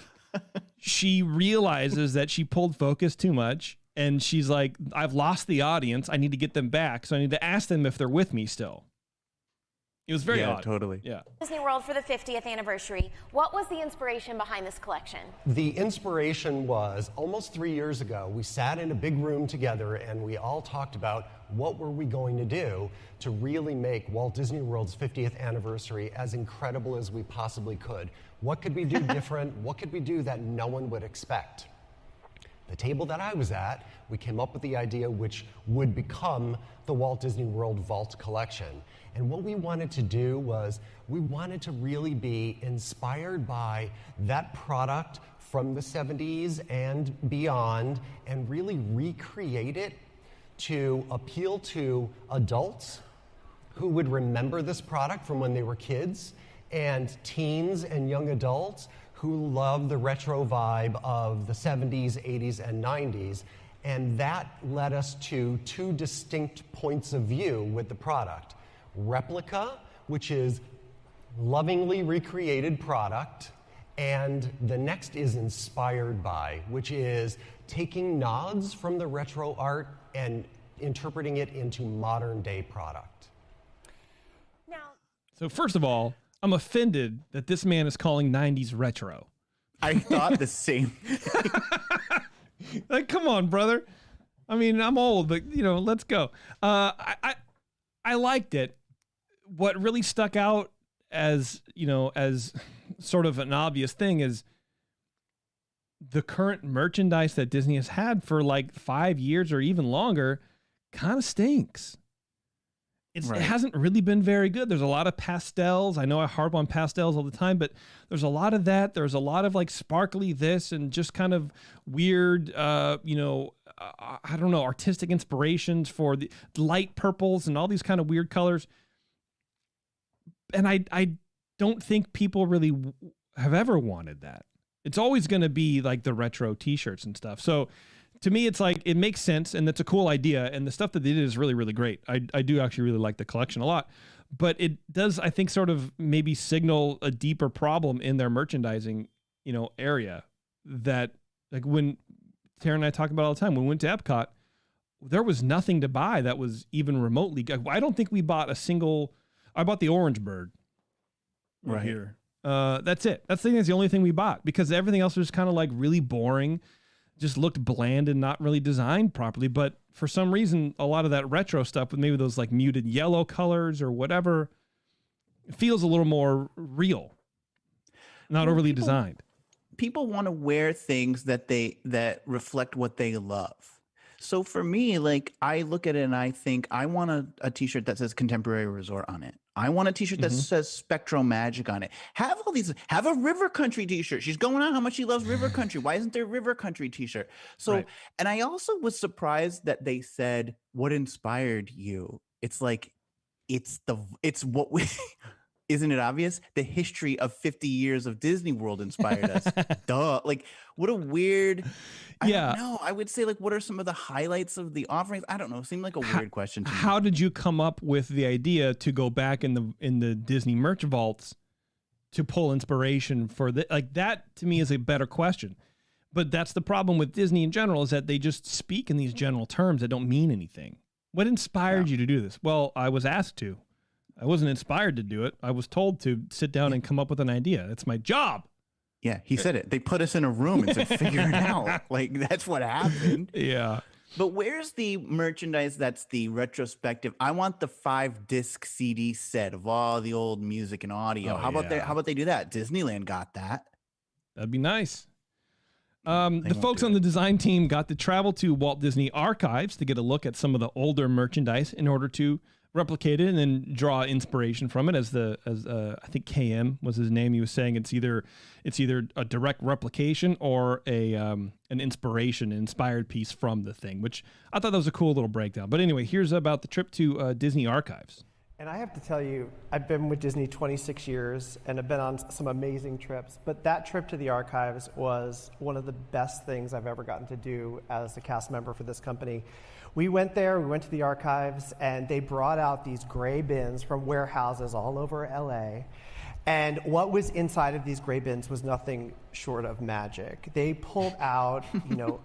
she realizes that she pulled focus too much, and she's like, I've lost the audience. I need to get them back, so I need to ask them if they're with me still. It was very odd. Totally. Yeah. Disney World for the 50th anniversary. What was the inspiration behind this collection? The inspiration was almost 3 years ago. We sat in a big room together and we all talked about what were we going to do to really make Walt Disney World's 50th anniversary as incredible as we possibly could. What could we do different? What could we do that no one would expect? The table that I was at, we came up with the idea which would become the Walt Disney World Vault collection. And what we wanted to do was we wanted to really be inspired by that product from the 70s and beyond, and really recreate it to appeal to adults who would remember this product from when they were kids, and teens and young adults who love the retro vibe of the 70s, 80s, and 90s. And that led us to two distinct points of view with the product. Replica, which is lovingly recreated product, and the next is inspired by, which is taking nods from the retro art and interpreting it into modern day product. So first of all, I'm offended that this man is calling 90s retro. I thought the same. Like, come on, brother. I mean, I'm old, but let's go. I liked it. What really stuck out as sort of an obvious thing is the current merchandise that Disney has had for like 5 years or even longer kind of stinks. It hasn't really been very good. There's a lot of pastels. I know I harp on pastels all the time, but there's a lot of that. There's a lot of like sparkly this and just kind of weird, I don't know, artistic inspirations for the light purples and all these kind of weird colors. And I don't think people really have ever wanted that. It's always going to be like the retro t-shirts and stuff. So to me, it's like, it makes sense. And it's a cool idea. And the stuff that they did is really, really great. I do actually really like the collection a lot, but it does, I think, sort of maybe signal a deeper problem in their merchandising, area, that like when Tara and I talk about all the time, when we went to Epcot, there was nothing to buy that was even remotely. I don't think we bought I bought the orange bird right here. That's it. That's the only thing we bought, because everything else was kind of like really boring, just looked bland and not really designed properly. But for some reason, a lot of that retro stuff with maybe those like muted yellow colors or whatever, it feels a little more real, not overly designed. People want to wear things that reflect what they love. So for me, like, I look at it and I think I want a t-shirt that says Contemporary Resort on it. I want a t-shirt that says Spectral Magic on it. Have a River Country t-shirt. She's going on how much she loves River Country. Why isn't there a River Country t-shirt? So, and I also was surprised that they said, what inspired you? It's like, it's what we... Isn't it obvious? The history of 50 years of Disney World inspired us. Duh. Like, what a weird... I don't know. I would say, like, what are some of the highlights of the offerings? I don't know. It seemed like a weird question to me. How did you come up with the idea to go back in the Disney merch vaults to pull inspiration for like, that to me is a better question. But that's the problem with Disney in general, is that they just speak in these general terms that don't mean anything. What inspired you to do this? Well, I was asked to. I wasn't inspired to do it. I was told to sit down and come up with an idea. It's my job. Yeah, he said it. They put us in a room and said, figure it out. Like, that's what happened. Yeah. But where's the merchandise that's the retrospective? I want the 5-disc CD set of all the old music and audio. How about they do that? Disneyland got that. That'd be nice. The folks on the design team got to travel to Walt Disney Archives to get a look at some of the older merchandise in order to replicate it and then draw inspiration from it. As I think KM was his name, he was saying it's either a direct replication or an inspired piece from the thing, which I thought that was a cool little breakdown. But anyway, here's about the trip to Disney Archives. And I have to tell you, I've been with Disney 26 years and I've been on some amazing trips, but that trip to the Archives was one of the best things I've ever gotten to do as a cast member for this company. We went to the Archives, and they brought out these gray bins from warehouses all over LA. And what was inside of these gray bins was nothing short of magic. They pulled out,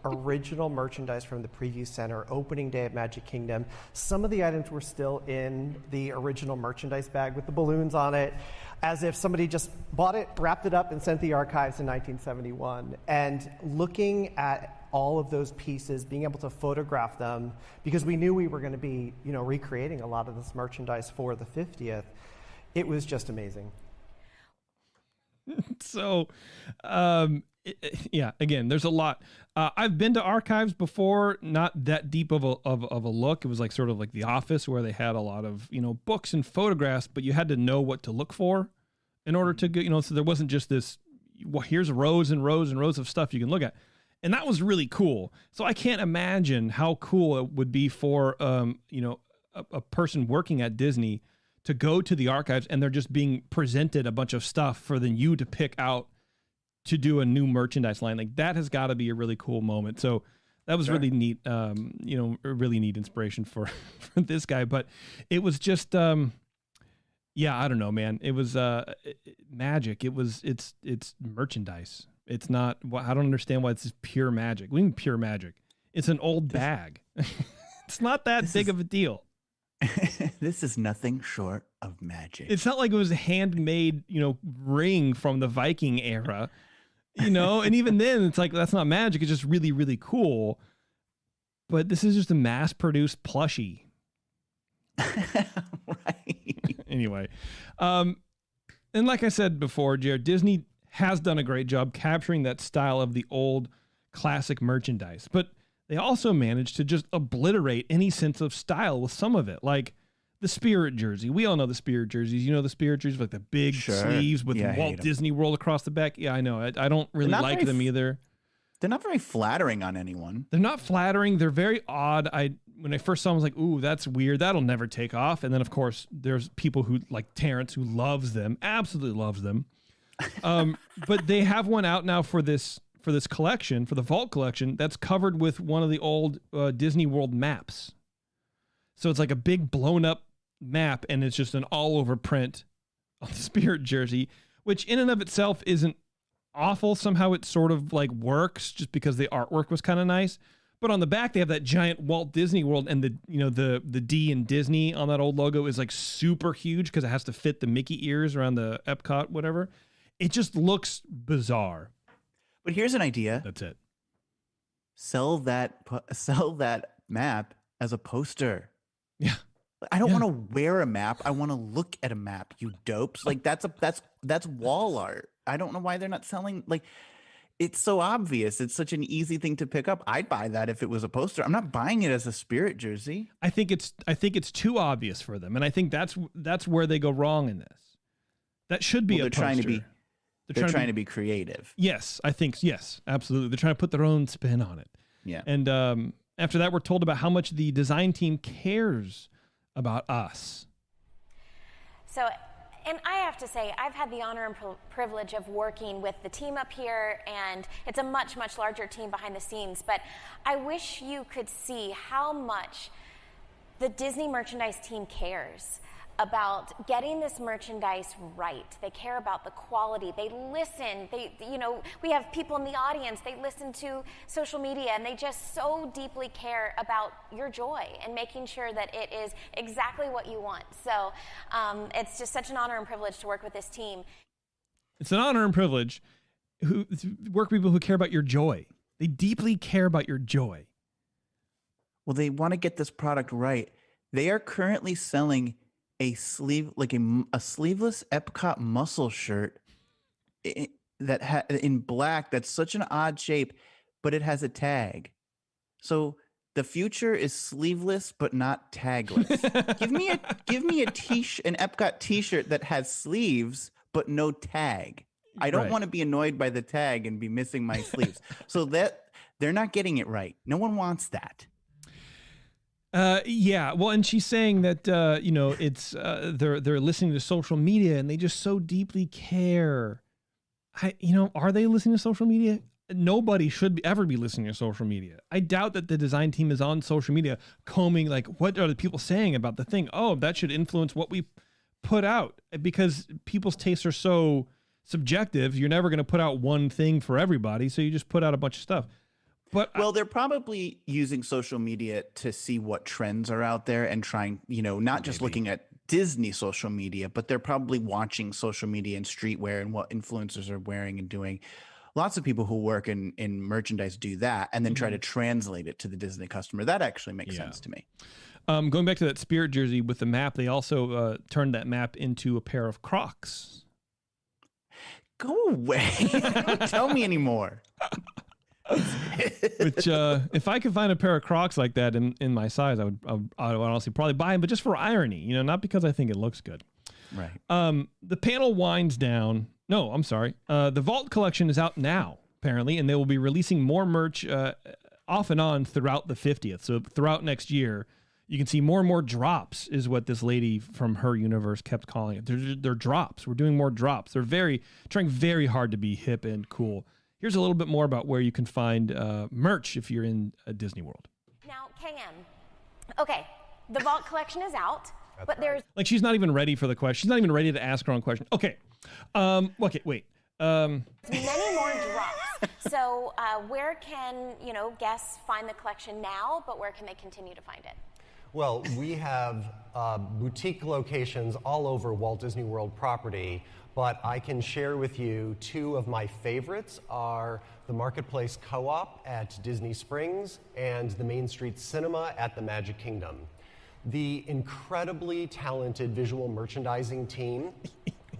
original merchandise from the Preview Center, opening day of Magic Kingdom. Some of the items were still in the original merchandise bag with the balloons on it, as if somebody just bought it, wrapped it up, and sent the Archives in 1971. And looking at all of those pieces, being able to photograph them, because we knew we were going to be, recreating a lot of this merchandise for the 50th. It was just amazing. So, again, there's a lot. I've been to Archives before, not that deep of a look. It was like sort of like The Office, where they had a lot of, books and photographs, but you had to know what to look for in order to get, so there wasn't just this, well, here's rows and rows and rows of stuff you can look at. And that was really cool. So I can't imagine how cool it would be for, a person working at Disney to go to the Archives and they're just being presented a bunch of stuff for then you to pick out to do a new merchandise line. Like, that has got to be a really cool moment. So that was really neat, a really neat inspiration for this guy. But it was just, I don't know, man. It was magic. It's merchandise. It's not, I don't understand why it's just pure magic. We mean pure magic. It's an old bag. It's not that big of a deal. This is nothing short of magic. It's not like it was a handmade, ring from the Viking era, and even then it's like, that's not magic. It's just really, really cool. But this is just a mass produced plushie. Right. Anyway. And like I said before, Jared, Disney has done a great job capturing that style of the old classic merchandise, but they also managed to just obliterate any sense of style with some of it, like the Spirit jersey. We all know the Spirit jerseys. The Spirit jerseys, like the big sleeves with Walt Disney World across the back. Yeah, I know. I don't really like them either. They're not very flattering on anyone. They're not flattering. They're very odd. When I first saw them, I was like, ooh, that's weird. That'll never take off. And then, of course, there's people who, like Terrence, who loves them, absolutely loves them. But they have one out now for this collection, for the Vault collection, that's covered with one of the old Disney World maps. So it's like a big blown up map, and it's just an all-over print on the Spirit jersey, which in and of itself isn't awful. Somehow it sort of like works just because the artwork was kind of nice. But on the back, they have that giant Walt Disney World, and the D in Disney on that old logo is like super huge because it has to fit the Mickey ears around the Epcot, whatever. It just looks bizarre. But here's an idea. That's it. Sell that map as a poster. Yeah. I don't want to wear a map. I want to look at a map, you dopes. Like that's wall art. I don't know why they're not selling, like, it's so obvious. It's such an easy thing to pick up. I'd buy that if it was a poster. I'm not buying it as a Spirit jersey. I think it's too obvious for them, and I think that's where they go wrong in this. That should be a poster. They're trying to be creative. Yes, I think yes, absolutely. They're trying to put their own spin on it. Yeah. And after that, we're told about how much the design team cares about us. So, and I have to say, I've had the honor and privilege of working with the team up here, and it's a much, much larger team behind the scenes, but I wish you could see how much the Disney merchandise team cares about getting this merchandise right. They care about the quality. They listen. We have people in the audience. They listen to social media, and they just so deeply care about your joy and making sure that it is exactly what you want. So it's just such an honor and privilege to work with this team. It's an honor and privilege to work with people who care about your joy. They deeply care about your joy. Well, they want to get this product right. They are currently selling a sleeveless Epcot muscle shirt in black. That's such an odd shape, but it has a tag. So the future is sleeveless but not tagless. give me an Epcot T-shirt that has sleeves but no tag. I don't want to be annoyed by the tag and be missing my sleeves. So that they're not getting it right. No one wants that. Yeah, well, and she's saying that it's they're listening to social media and they just so deeply care. Are they listening to social media? Nobody should ever be listening to social media. I doubt that the design team is on social media combing like, what are the people saying about the thing? Oh, that should influence what we put out, because people's tastes are so subjective. You're never going to put out one thing for everybody, so you just put out a bunch of stuff. Well, they're probably using social media to see what trends are out there and trying, not just looking at Disney social media, but they're probably watching social media and streetwear and what influencers are wearing and doing. Lots of people who work in merchandise do that and then try to translate it to the Disney customer. That actually makes sense to me. Going back to that Spirit jersey with the map, they also turned that map into a pair of Crocs. Go away. Don't tell me anymore. Which, if I could find a pair of Crocs like that in my size, I would honestly probably buy them, but just for irony, not because I think it looks good. Right. The panel winds down. No, I'm sorry. The Vault collection is out now, apparently, and they will be releasing more merch off and on throughout the 50th. So throughout next year, you can see more and more drops, is what this lady from her universe kept calling it. They're drops. We're doing more drops. They're trying very hard to be hip and cool. Here's a little bit more about where you can find merch if you're in Disney World. Now, KM. Okay, the Vault collection is out, but there's... Like, she's not even ready for the question. She's not even ready to ask her own question. Okay. Wait. Many more drops. So where can, guests find the collection now, but where can they continue to find it? Well, we have boutique locations all over Walt Disney World property. But I can share with you two of my favorites are the Marketplace Co-op at Disney Springs and the Main Street Cinema at the Magic Kingdom. The incredibly talented visual merchandising team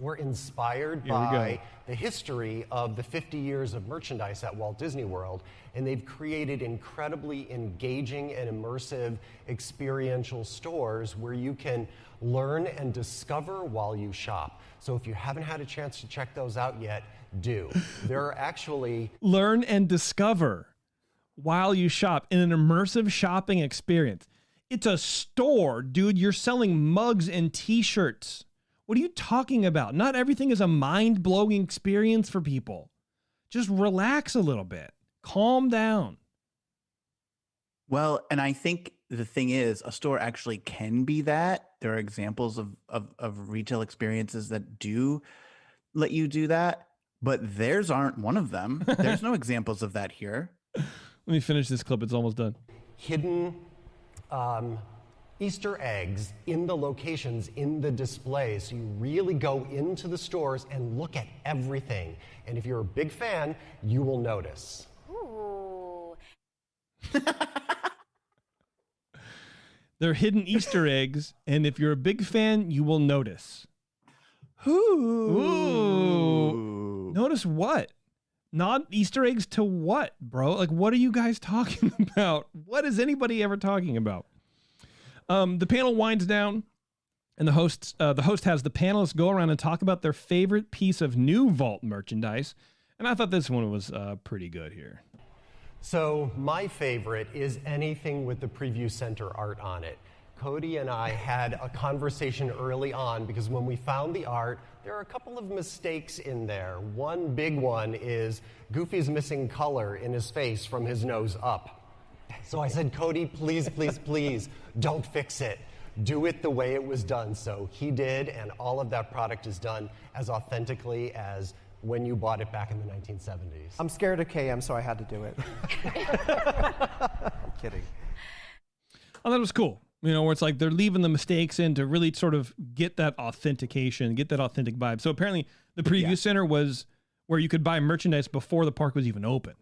were inspired by the history of the 50 years of merchandise at Walt Disney World, and they've created incredibly engaging and immersive experiential stores where you can learn and discover while you shop. So if you haven't had a chance to check those out yet, do. There are actually... Learn and discover while you shop in an immersive shopping experience. It's a store, dude. You're selling mugs and t-shirts. What are you talking about? Not everything is a mind-blowing experience for people. Just relax a little bit. Calm down. Well, and I think the thing is, a store actually can be that. There are examples of retail experiences that do let you do that, but theirs aren't one of them. There's no examples of that here. Let me finish this clip. It's almost done. Hidden Easter eggs in the locations, in the displays. So you really go into the stores and look at everything. And if you're a big fan, you will notice. Ooh. They're hidden Easter eggs, and if you're a big fan, you will notice. Ooh. Notice what? Not Easter eggs to what, bro? Like, what are you guys talking about? What is anybody ever talking about? The panel winds down, and the host has the panelists go around and talk about their favorite piece of new Vault merchandise. And I thought this one was pretty good here. So my favorite is anything with the preview center art on it. Cody and I had a conversation early on because when we found the art, there are a couple of mistakes in there. One big one is Goofy's missing color in his face from his nose up. So I said, Cody, please, please, please, don't fix it. Do it the way it was done. So he did, and all of that product is done as authentically as when you bought it back in the 1970s. I'm scared of KM, so I had to do it. I'm kidding. Oh, that was cool. You know, where it's like they're leaving the mistakes in to really sort of get that authentication, get that authentic vibe. So apparently the preview center was where you could buy merchandise before the park was even open.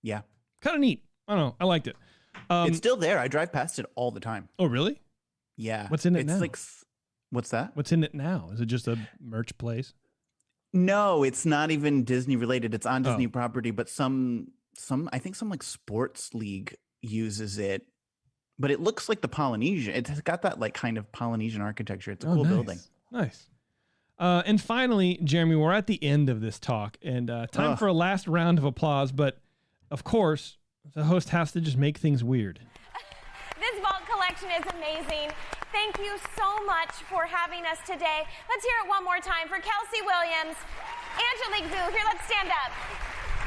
Yeah. Kind of neat. I don't know. I liked it. It's still there. I drive past it all the time. Oh, really? Yeah. What's in it now? What's that? What's in it now? Is it just a merch place? No, it's not even Disney related. It's on Disney property, but I think some like sports league uses it. But it looks like the Polynesian. It's got that like kind of Polynesian architecture. It's a cool building. Nice. And finally, Jeremy, we're at the end of this talk, and time for a last round of applause. But of course, the host has to just make things weird. This vault collection is amazing. Thank you so much for having us today. Let's hear it one more time for Kelsey Williams, Angelique Vu. Here, let's stand up.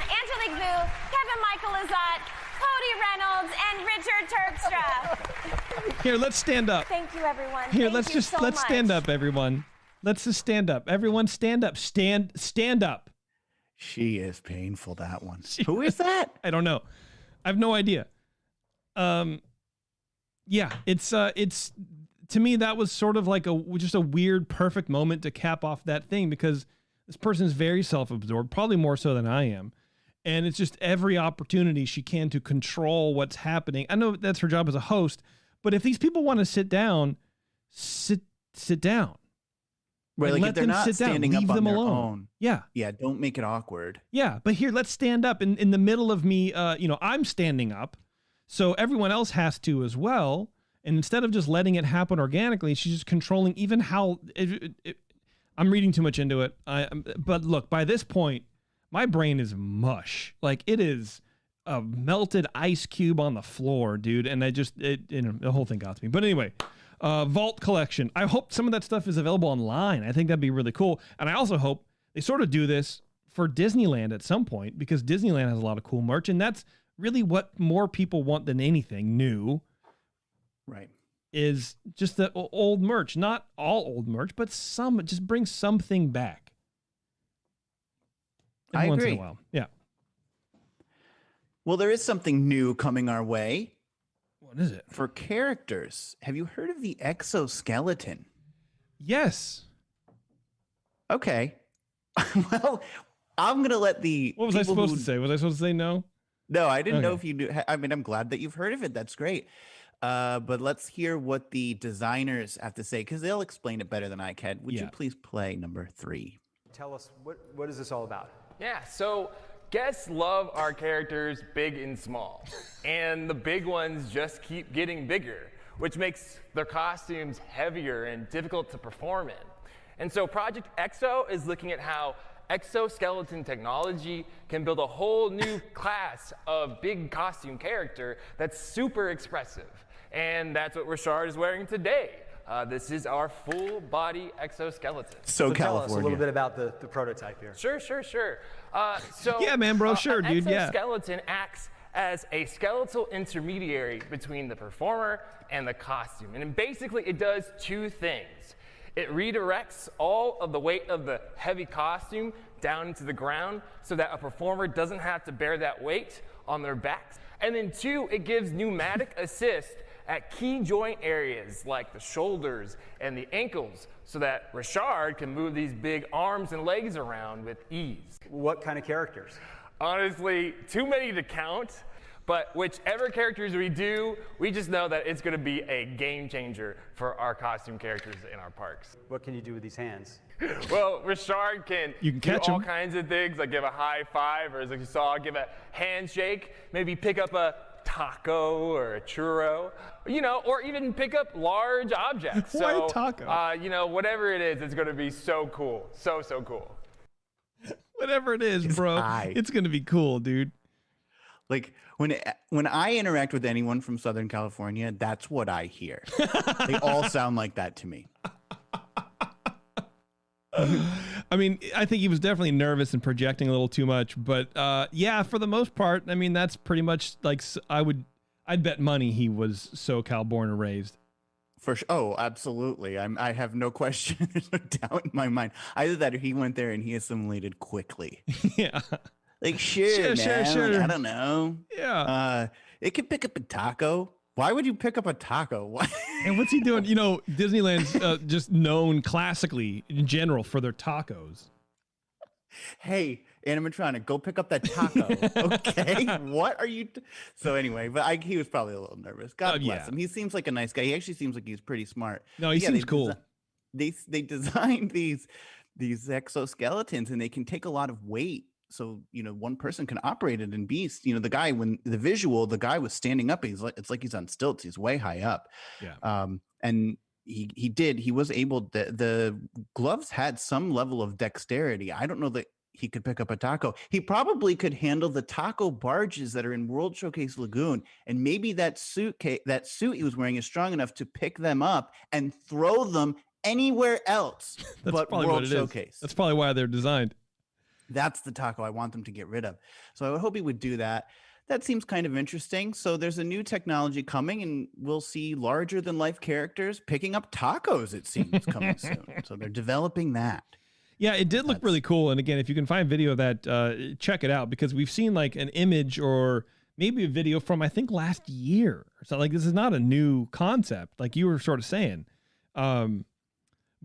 Angelique Vu, Kevin Michael Lizotte, Cody Reynolds, and Richard Terpstra. Here, let's stand up. Thank you, everyone. Here, Thank let's stand up, everyone. Let's just stand up. Everyone stand up. Stand up. She is painful, that one. Who is that? I don't know. I have no idea. Yeah, it's to me that was sort of like just a weird perfect moment to cap off that thing, because this person is very self-absorbed, probably more so than I am. And it's just every opportunity she can to control what's happening. I know that's her job as a host, but if these people want to sit down, sit down. Right, like if they're not standing up on their alone. own. Yeah. Yeah, don't make it awkward. Yeah, but here, let's stand up. In the middle of me, I'm standing up, so everyone else has to as well. And instead of just letting it happen organically, she's just controlling even how... I'm reading too much into it. But look, by this point, my brain is mush. Like, it is a melted ice cube on the floor, dude. And the whole thing got to me. But anyway... Vault collection. I hope some of that stuff is available online. I think that'd be really cool. And I also hope they sort of do this for Disneyland at some point, because Disneyland has a lot of cool merch, and that's really what more people want than anything new. Right. Is just the old merch. Not all old merch, but some. Just bring something back. I once agree. in a while. Yeah. Well, there is something new coming our way. What is it? For characters, have you heard of the exoskeleton? Yes. Okay. Well, I'm going to let the... What was I supposed to say? Was I supposed to say no? No, I didn't know if you knew. I mean, I'm glad that you've heard of it. That's great. But let's hear what the designers have to say, because they'll explain it better than I can. Would you please play number 3? Tell us, what is this all about? Yeah, so... guests love our characters big and small, and the big ones just keep getting bigger, which makes their costumes heavier and difficult to perform in. And so Project EXO is looking at how exoskeleton technology can build a whole new class of big costume character that's super expressive. And that's what Rashard is wearing today. This is our full body exoskeleton. So tell us a little bit about the prototype here. Sure. Yeah, man, bro, sure, dude, yeah. Exoskeleton acts as a skeletal intermediary between the performer and the costume. And basically it does two things. It redirects all of the weight of the heavy costume down into the ground so that a performer doesn't have to bear that weight on their backs. And then two, it gives pneumatic assist at key joint areas like the shoulders and the ankles so that Rashard can move these big arms and legs around with ease. What kind of characters? Honestly, too many to count. But whichever characters we do, we just know that it's going to be a game changer for our costume characters in our parks. What can you do with these hands? Well, Rashard can catch do all him. kinds of things, like give a high five, or as you saw, give a handshake, maybe pick up a taco or a churro, or even pick up large objects. Why taco? Whatever it is, it's going to be so cool. So cool. Whatever it is, bro, it's going to be cool, dude. Like when I interact with anyone from Southern California, that's what I hear. They all sound like that to me. I mean, I think he was definitely nervous and projecting a little too much, but yeah, for the most part, I mean, that's pretty much like I'd bet money he was SoCal born and raised. For sure. Oh, absolutely. I have no question, there's no doubt in my mind. Either that or he went there and he assimilated quickly. Yeah. Like, sure, man. Sure. Like, I don't know. Yeah. It could pick up a taco. Why would you pick up a taco? And what's he doing? Disneyland's just known classically in general for their tacos. Hey, animatronic, go pick up that taco. Okay. What are you? So anyway, but he was probably a little nervous. God bless him. He seems like a nice guy. He actually seems like he's pretty smart. No, he seems cool. They designed these exoskeletons, and they can take a lot of weight. So, one person can operate it in Beast. The guy, the guy was standing up. It's like he's on stilts. He's way high up. Yeah. And he was able, the gloves had some level of dexterity. I don't know that he could pick up a taco. He probably could handle the taco barges that are in World Showcase Lagoon. And maybe that suit he was wearing is strong enough to pick them up and throw them anywhere else but World Showcase. That's probably why they're designed. That's the taco I want them to get rid of. So I would hope he would do that. That seems kind of interesting. So there's a new technology coming, and we'll see larger than life characters picking up tacos, it seems, coming soon. So they're developing that. Yeah, it did look really cool. And again, if you can find video of that, check it out, because we've seen like an image or maybe a video from, I think, last year. So like, this is not a new concept, like you were sort of saying.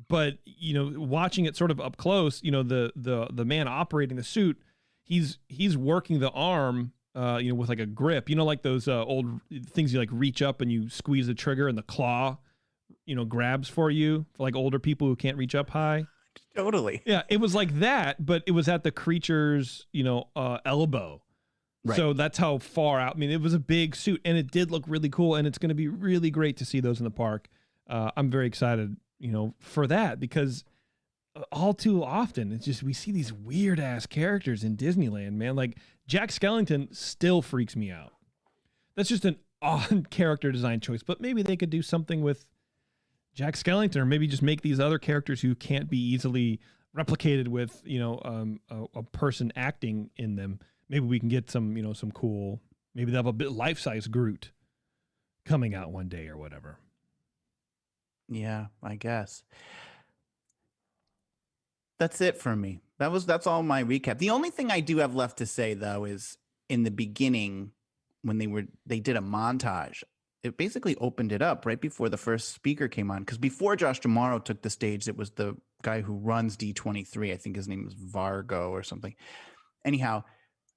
But watching it sort of up close, the man operating the suit, he's working the arm, with like a grip, like those old things you like reach up and you squeeze the trigger and the claw, grabs for you for like older people who can't reach up high. Totally. Yeah, it was like that, but it was at the creature's, elbow. Right. So that's how far out. I mean, it was a big suit, and it did look really cool, and it's going to be really great to see those in the park. I'm very excited, for that, because all too often it's just we see these weird ass characters in Disneyland, man. Like Jack Skellington still freaks me out. That's just an odd character design choice, but maybe they could do something with Jack Skellington, or maybe just make these other characters who can't be easily replicated with, a person acting in them. Maybe we can get some, some cool, maybe they'll have a bit life-size Groot coming out one day or whatever. Yeah, I guess. That's it for me. That's all my recap. The only thing I do have left to say, though, is in the beginning when they did a montage, it basically opened it up right before the first speaker came on. Because before Josh D'Amaro took the stage, it was the guy who runs D23. I think his name is Vargo or something. Anyhow,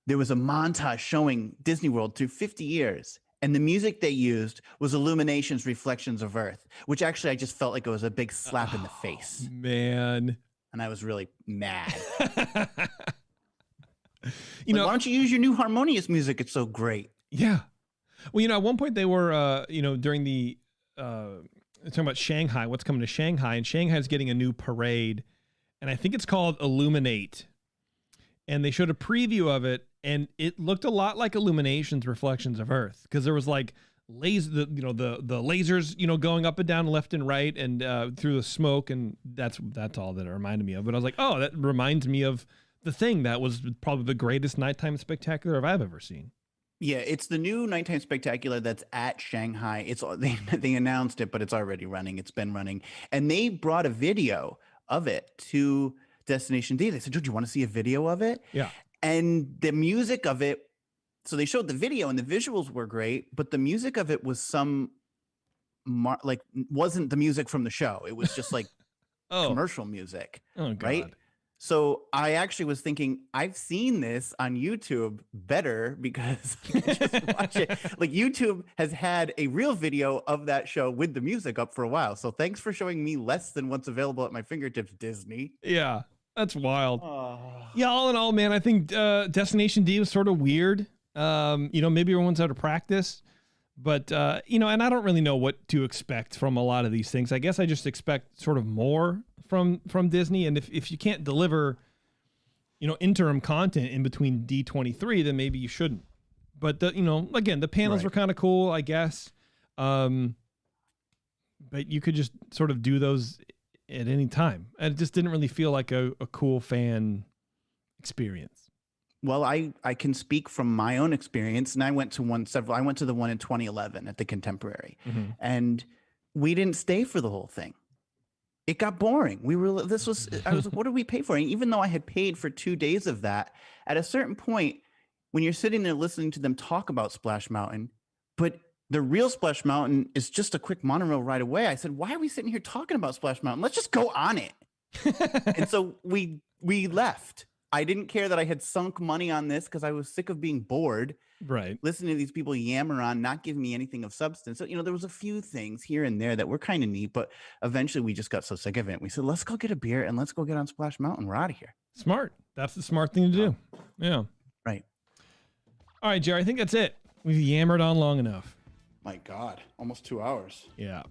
there was a montage showing Disney World through 50 years. And the music they used was Illumination's Reflections of Earth, which actually I just felt like it was a big slap in the face. Man. And I was really mad. Why don't you use your new Harmonious music? It's so great. Yeah. Well, at one point they were, during the, talking about Shanghai, what's coming to Shanghai, and Shanghai's getting a new parade, and I think it's called Illuminate. and they showed a preview of it, and it looked a lot like Illumination's Reflections of Earth, because there was like the lasers, going up and down, left and right, and through the smoke, and that's all that it reminded me of. But I was like, oh, that reminds me of The Thing. That was probably the greatest nighttime spectacular I've ever seen. Yeah, it's the new nighttime spectacular that's at Shanghai. They announced it, but it's already running. It's been running, and they brought a video of it to Destination D. They said, "Do you want to see a video of it?" Yeah, and the music of it. So they showed the video, and the visuals were great, but the music of it was wasn't the music from the show. It was just like commercial music, right? So I actually was thinking, I've seen this on YouTube better because I can just watch it. Like, YouTube has had a real video of that show with the music up for a while. So thanks for showing me less than what's available at my fingertips, Disney. Yeah, that's wild. Yeah, all in all, man, I think Destination D was sort of weird. Maybe everyone's out of practice, but and I don't really know what to expect from a lot of these things. I guess I just expect sort of more from Disney, and if you can't deliver interim content in between D23, then maybe you shouldn't. But again, the panels were kind of cool, I guess, but you could just sort of do those at any time, and it just didn't really feel like a cool fan experience. Well, I can speak from my own experience, and I went to I went to the one in 2011 at the Contemporary, and we didn't stay for the whole thing. It got boring. I was like, what did we pay for? And even though I had paid for 2 days of that, at a certain point, when you're sitting there listening to them talk about Splash Mountain, but the real Splash Mountain is just a quick monorail right away, I said, why are we sitting here talking about Splash Mountain? Let's just go on it. And so we left. I didn't care that I had sunk money on this because I was sick of being bored. Right. Listening to these people yammer on, not giving me anything of substance. So, there was a few things here and there that were kind of neat, but eventually we just got so sick of it. We said, let's go get a beer and let's go get on Splash Mountain. We're out of here. Smart. That's the smart thing to do. Yeah. Right. All right, Jerry, I think that's it. We've yammered on long enough. My God, almost 2 hours. Yeah.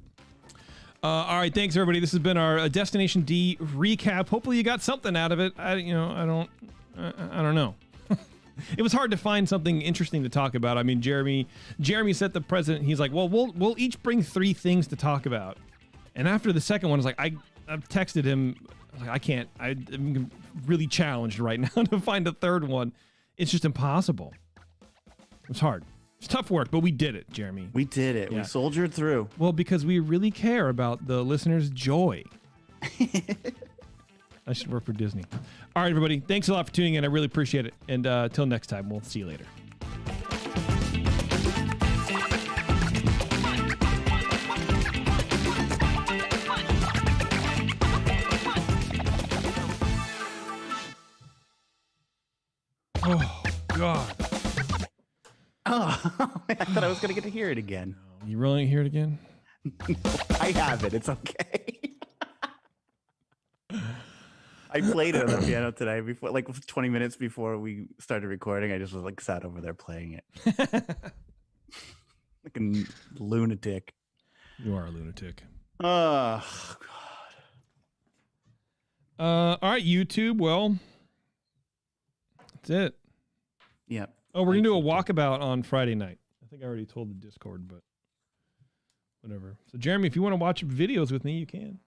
All right, thanks everybody. This has been our Destination D recap. Hopefully you got something out of it. I don't know. It was hard to find something interesting to talk about. I mean, Jeremy set the precedent. He's like, well, we'll each bring 3 things to talk about. And after the second one, I was like, I've texted him. I was like, I can't. I'm really challenged right now to find a third one. It's just impossible. It's hard. It's tough work, but we did it, Jeremy. We did it. Yeah. We soldiered through. Well, because we really care about the listeners' joy. I should work for Disney. All right, everybody. Thanks a lot for tuning in. I really appreciate it. And till next time, we'll see you later. Oh, God. Oh, I thought I was going to get to hear it again. No, you really hear it again? I have it. It's okay. I played it on the piano today before, like 20 minutes before we started recording. I just was sat over there playing it. Like a lunatic. You are a lunatic. Oh, God. All right, YouTube. Well, that's it. Yep. Oh, we're going to do a walkabout on Friday night. I think I already told the Discord, but whatever. So, Jeremy, if you want to watch videos with me, you can.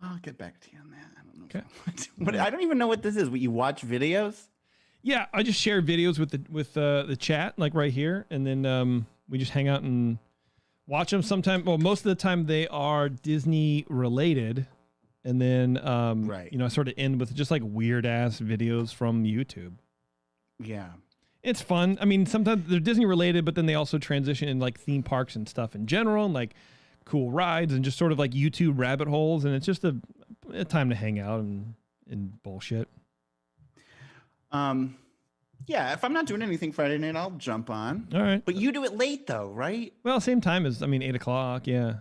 I'll get back to you on that. I don't know. Okay. I don't even know what this is. What, you watch videos? Yeah, I just share videos with the chat, like right here, and then we just hang out and watch them. Sometimes, well, most of the time they are Disney related, and then I sort of end with just like weird ass videos from YouTube. Yeah, it's fun. I mean, sometimes they're Disney related, but then they also transition in like theme parks and stuff in general, and like cool rides and just sort of like YouTube rabbit holes, and it's just a time to hang out and bullshit. Yeah, if I'm not doing anything Friday night, I'll jump on. All right. But you do it late though, right? Well, same time as 8 o'clock. Yeah.